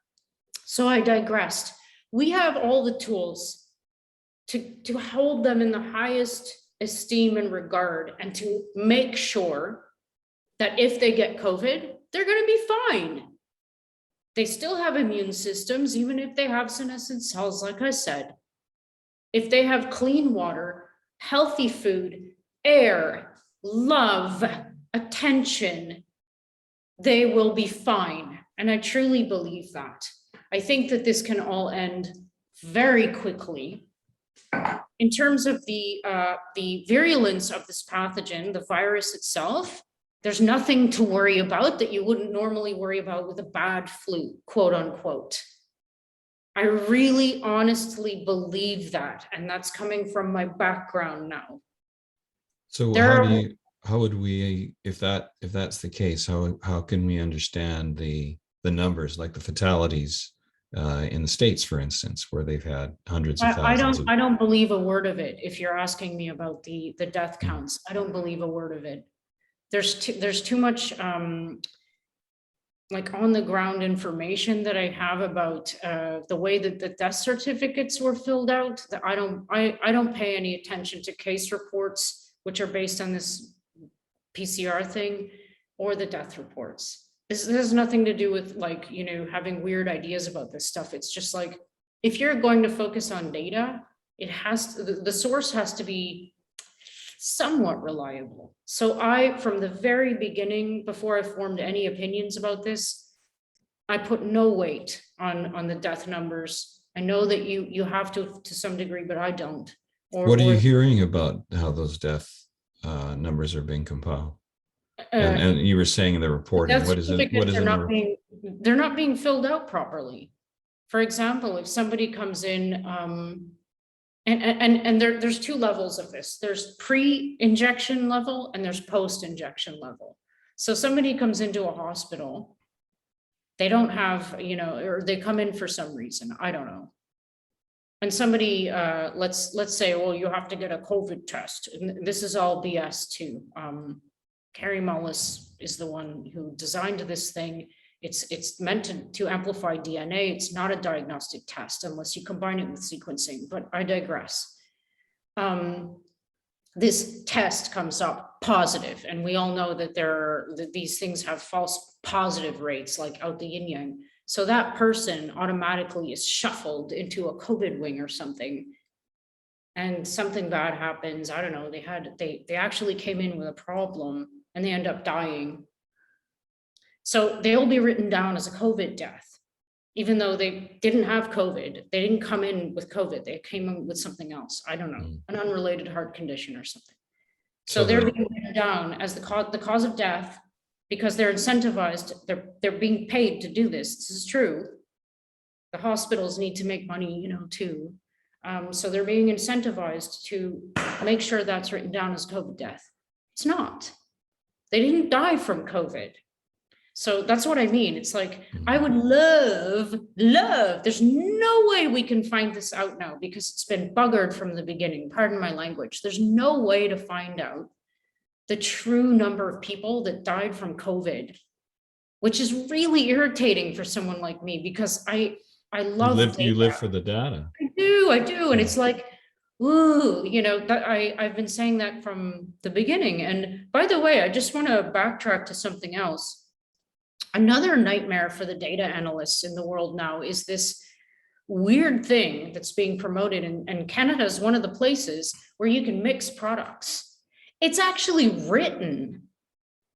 So I digressed. We have all the tools to hold them in the highest esteem and regard, and to make sure that if they get COVID, they're going to be fine. They still have immune systems, even if they have senescent cells, like I said. If they have clean water, healthy food, air, love, attention, they will be fine. And I truly believe that. I think that this can all end very quickly. In terms of the virulence of this pathogen, the virus itself, there's nothing to worry about that you wouldn't normally worry about with a bad flu, quote unquote. I really honestly believe that, and that's coming from my background now. So how would we, if that's the case, how can we understand the numbers, like the fatalities in the States, for instance, where they've had hundreds of thousands? I don't believe a word of it. If you're asking me about the death counts, I don't believe a word of it. There's too much like on the ground information that I have about the way that the death certificates were filled out, that I don't pay any attention to case reports, which are based on this PCR thing, or the death reports. This has nothing to do with, like, you know, having weird ideas about this stuff. It's just like, if you're going to focus on data, it has to, the source has to be somewhat reliable. So I, from the very beginning, before I formed any opinions about this, I put no weight on the death numbers. I know that you have to some degree, but I don't. What are you hearing about how those death numbers are being compiled? And you were saying in the reporting, what is it? What is it? They're not being filled out properly. For example, if somebody comes in, and there's two levels of this. There's pre-injection level and there's post-injection level. So somebody comes into a hospital, they don't have, you know, or they come in for some reason, I don't know. And somebody, let's say, well, you have to get a COVID test. And this is all BS too. Kary Mullis is the one who designed this thing. It's meant to amplify DNA. It's not a diagnostic test unless you combine it with sequencing, but I digress. This test comes up positive, and we all know that these things have false positive rates, like out the yin yang. So that person automatically is shuffled into a COVID wing or something, and something bad happens. I don't know. They actually came in with a problem and they end up dying. So they'll be written down as a COVID death, even though they didn't have COVID. They didn't come in with COVID. They came in with something else. I don't know, an unrelated heart condition or something. So they're being written down as the cause of death because they're incentivized. They're being paid to do this. This is true. The hospitals need to make money, you know, too. So they're being incentivized to make sure that's written down as COVID death. It's not. They didn't die from COVID. So that's what I mean. It's like, I would love, there's no way we can find this out now because it's been buggered from the beginning. Pardon my language. There's no way to find out the true number of people that died from COVID, which is really irritating for someone like me because I love you live for the data. I do. And it's like, ooh, you know, that I've been saying that from the beginning. And by the way, I just want to backtrack to something else. Another nightmare for the data analysts in the world now is this weird thing that's being promoted. And Canada is one of the places where you can mix products. It's actually written.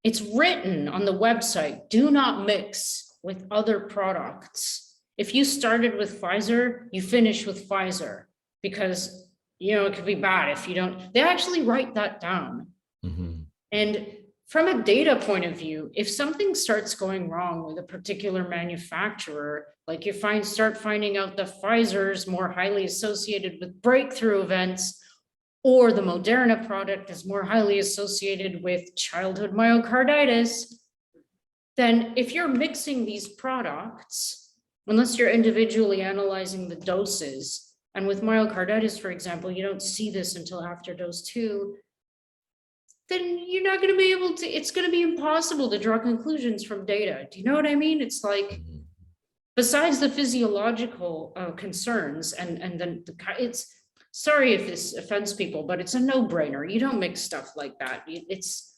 It's written on the website, do not mix with other products. If you started with Pfizer, you finish with Pfizer because, it could be bad if you don't. They actually write that down. Mhm. And from a data point of view, if something starts going wrong with a particular manufacturer, like you start finding out that Pfizer is more highly associated with breakthrough events, or the Moderna product is more highly associated with childhood myocarditis, then if you're mixing these products, unless you're individually analyzing the doses, and with myocarditis, for example, you don't see this until after dose 2, then you're not going to be able to, it's going to be impossible to draw conclusions from data. Do you know what I mean? It's like, Mhm. besides the physiological concerns, and then it's, sorry if this offends people, but it's a no-brainer. You don't mix stuff like that.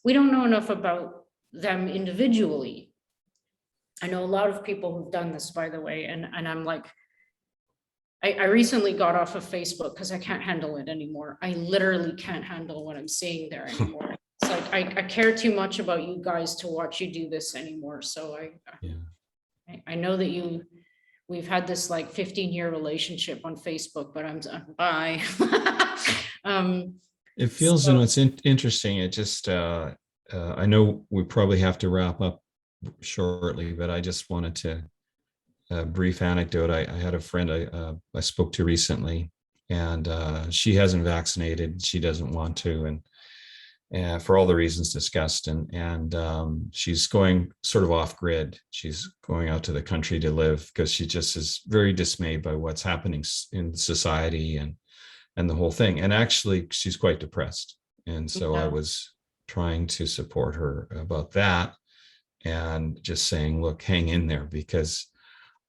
We don't know enough about them individually. I know a lot of people who've done this, by the way, and I'm like, I recently got off of Facebook because I can't handle it anymore. I literally can't handle what I'm seeing there anymore. It's like I care too much about you guys to watch you do this anymore. So Yeah. I know that we've had this like 15-year relationship on Facebook, but I'm bye. It feels, So- and what's interesting, it just, I know we probably have to wrap up shortly, but I just wanted to, a brief anecdote. I had a friend I spoke to recently, and she hasn't vaccinated. She doesn't want to, and for all the reasons discussed, and she's going sort of off grid. She's going out to the country to live because she just is very dismayed by what's happening in society and the whole thing. And actually, she's quite depressed. And so I Yeah. was trying to support her about that and just saying, look, hang in there, because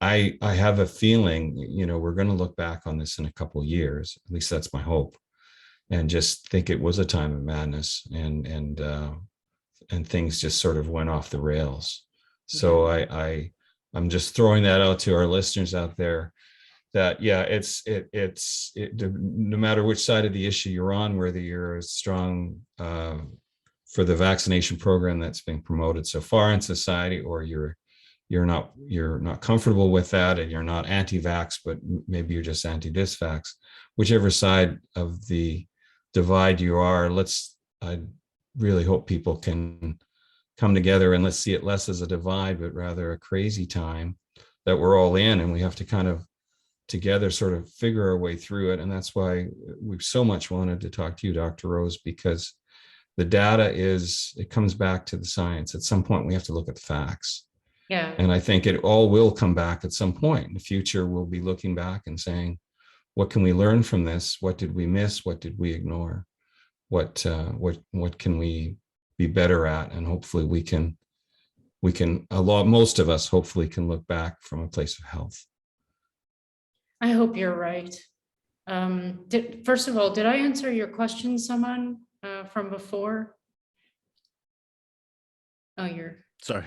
I have a feeling, we're going to look back on this in a couple of years. At least that's my hope, and just think it was a time of madness, and things just sort of went off the rails. So I'm just throwing that out to our listeners out there, that no matter which side of the issue you're on, whether you're a strong for the vaccination program that's being promoted so far in society, or you're not comfortable with that, and you're not anti-vax, but maybe you're just anti-disvax, whichever side of the divide you are, I really hope people can come together, and let's see it less as a divide, but rather a crazy time that we're all in, and we have to kind of together sort of figure our way through it. And that's why we've so much wanted to talk to you, Dr. Rose, because the data it comes back to the science. At some point, we have to look at the facts. Yeah. And I think it all will come back at some point in the future. We'll be looking back and saying, what can we learn from this? What did we miss? What did we ignore? What can we be better at? And hopefully most of us hopefully can look back from a place of health. I hope you're right. First of all, did I answer your question, someone from before? Oh, you're Sorry.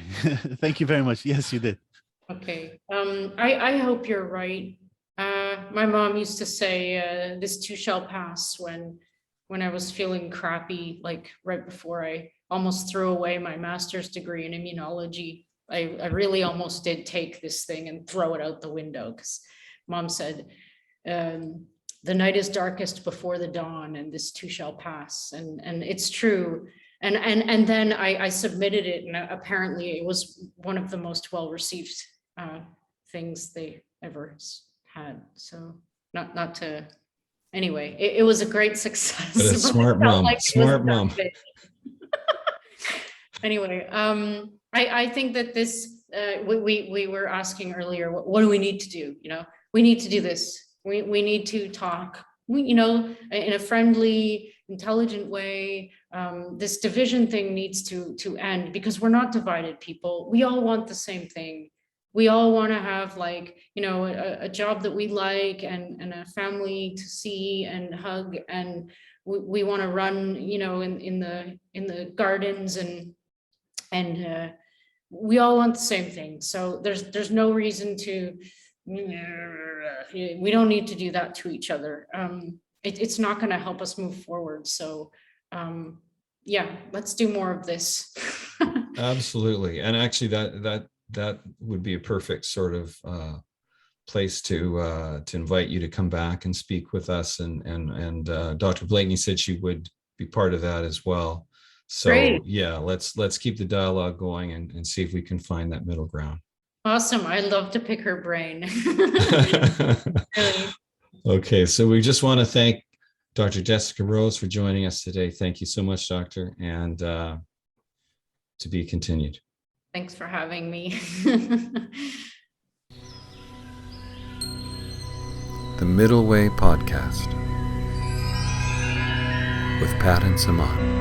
Thank you very much. Yes, you did. okay. I hope you're right. My mom used to say, "This too shall pass." When I was feeling crappy, like right before I almost threw away my master's degree in immunology, I really almost did take this thing and throw it out the window, because Mom said, the night is darkest before the dawn, and this too shall pass. And it's true. And then I submitted it, and apparently it was one of the most well-received things they ever had. So not to, anyway, it was a great success. But a smart mom, smart mom. Anyway, I think that this, we were asking earlier, what do we need to do? We need to do this. We need to talk, in a friendly, intelligent way. This division thing needs to end, because we're not divided, people. We all want the same thing. We all want to have, like, a job that we like, and a family to see and hug, and we want to run, in the gardens, and we all want the same thing. So there's no reason to, we don't need to do that to each other. It's not going to help us move forward. So yeah, let's do more of this. Absolutely. And actually that would be a perfect sort of place to invite you to come back and speak with us. And Dr. Blakeney said she would be part of that as well. So Great. yeah, let's keep the dialogue going and see if we can find that middle ground. Awesome. I love to pick her brain. Really. Okay, so we just want to thank Dr. Jessica Rose for joining us today. Thank you so much, Doctor, and to be continued. Thanks for having me. The Middle Way Podcast with Pat and Saman.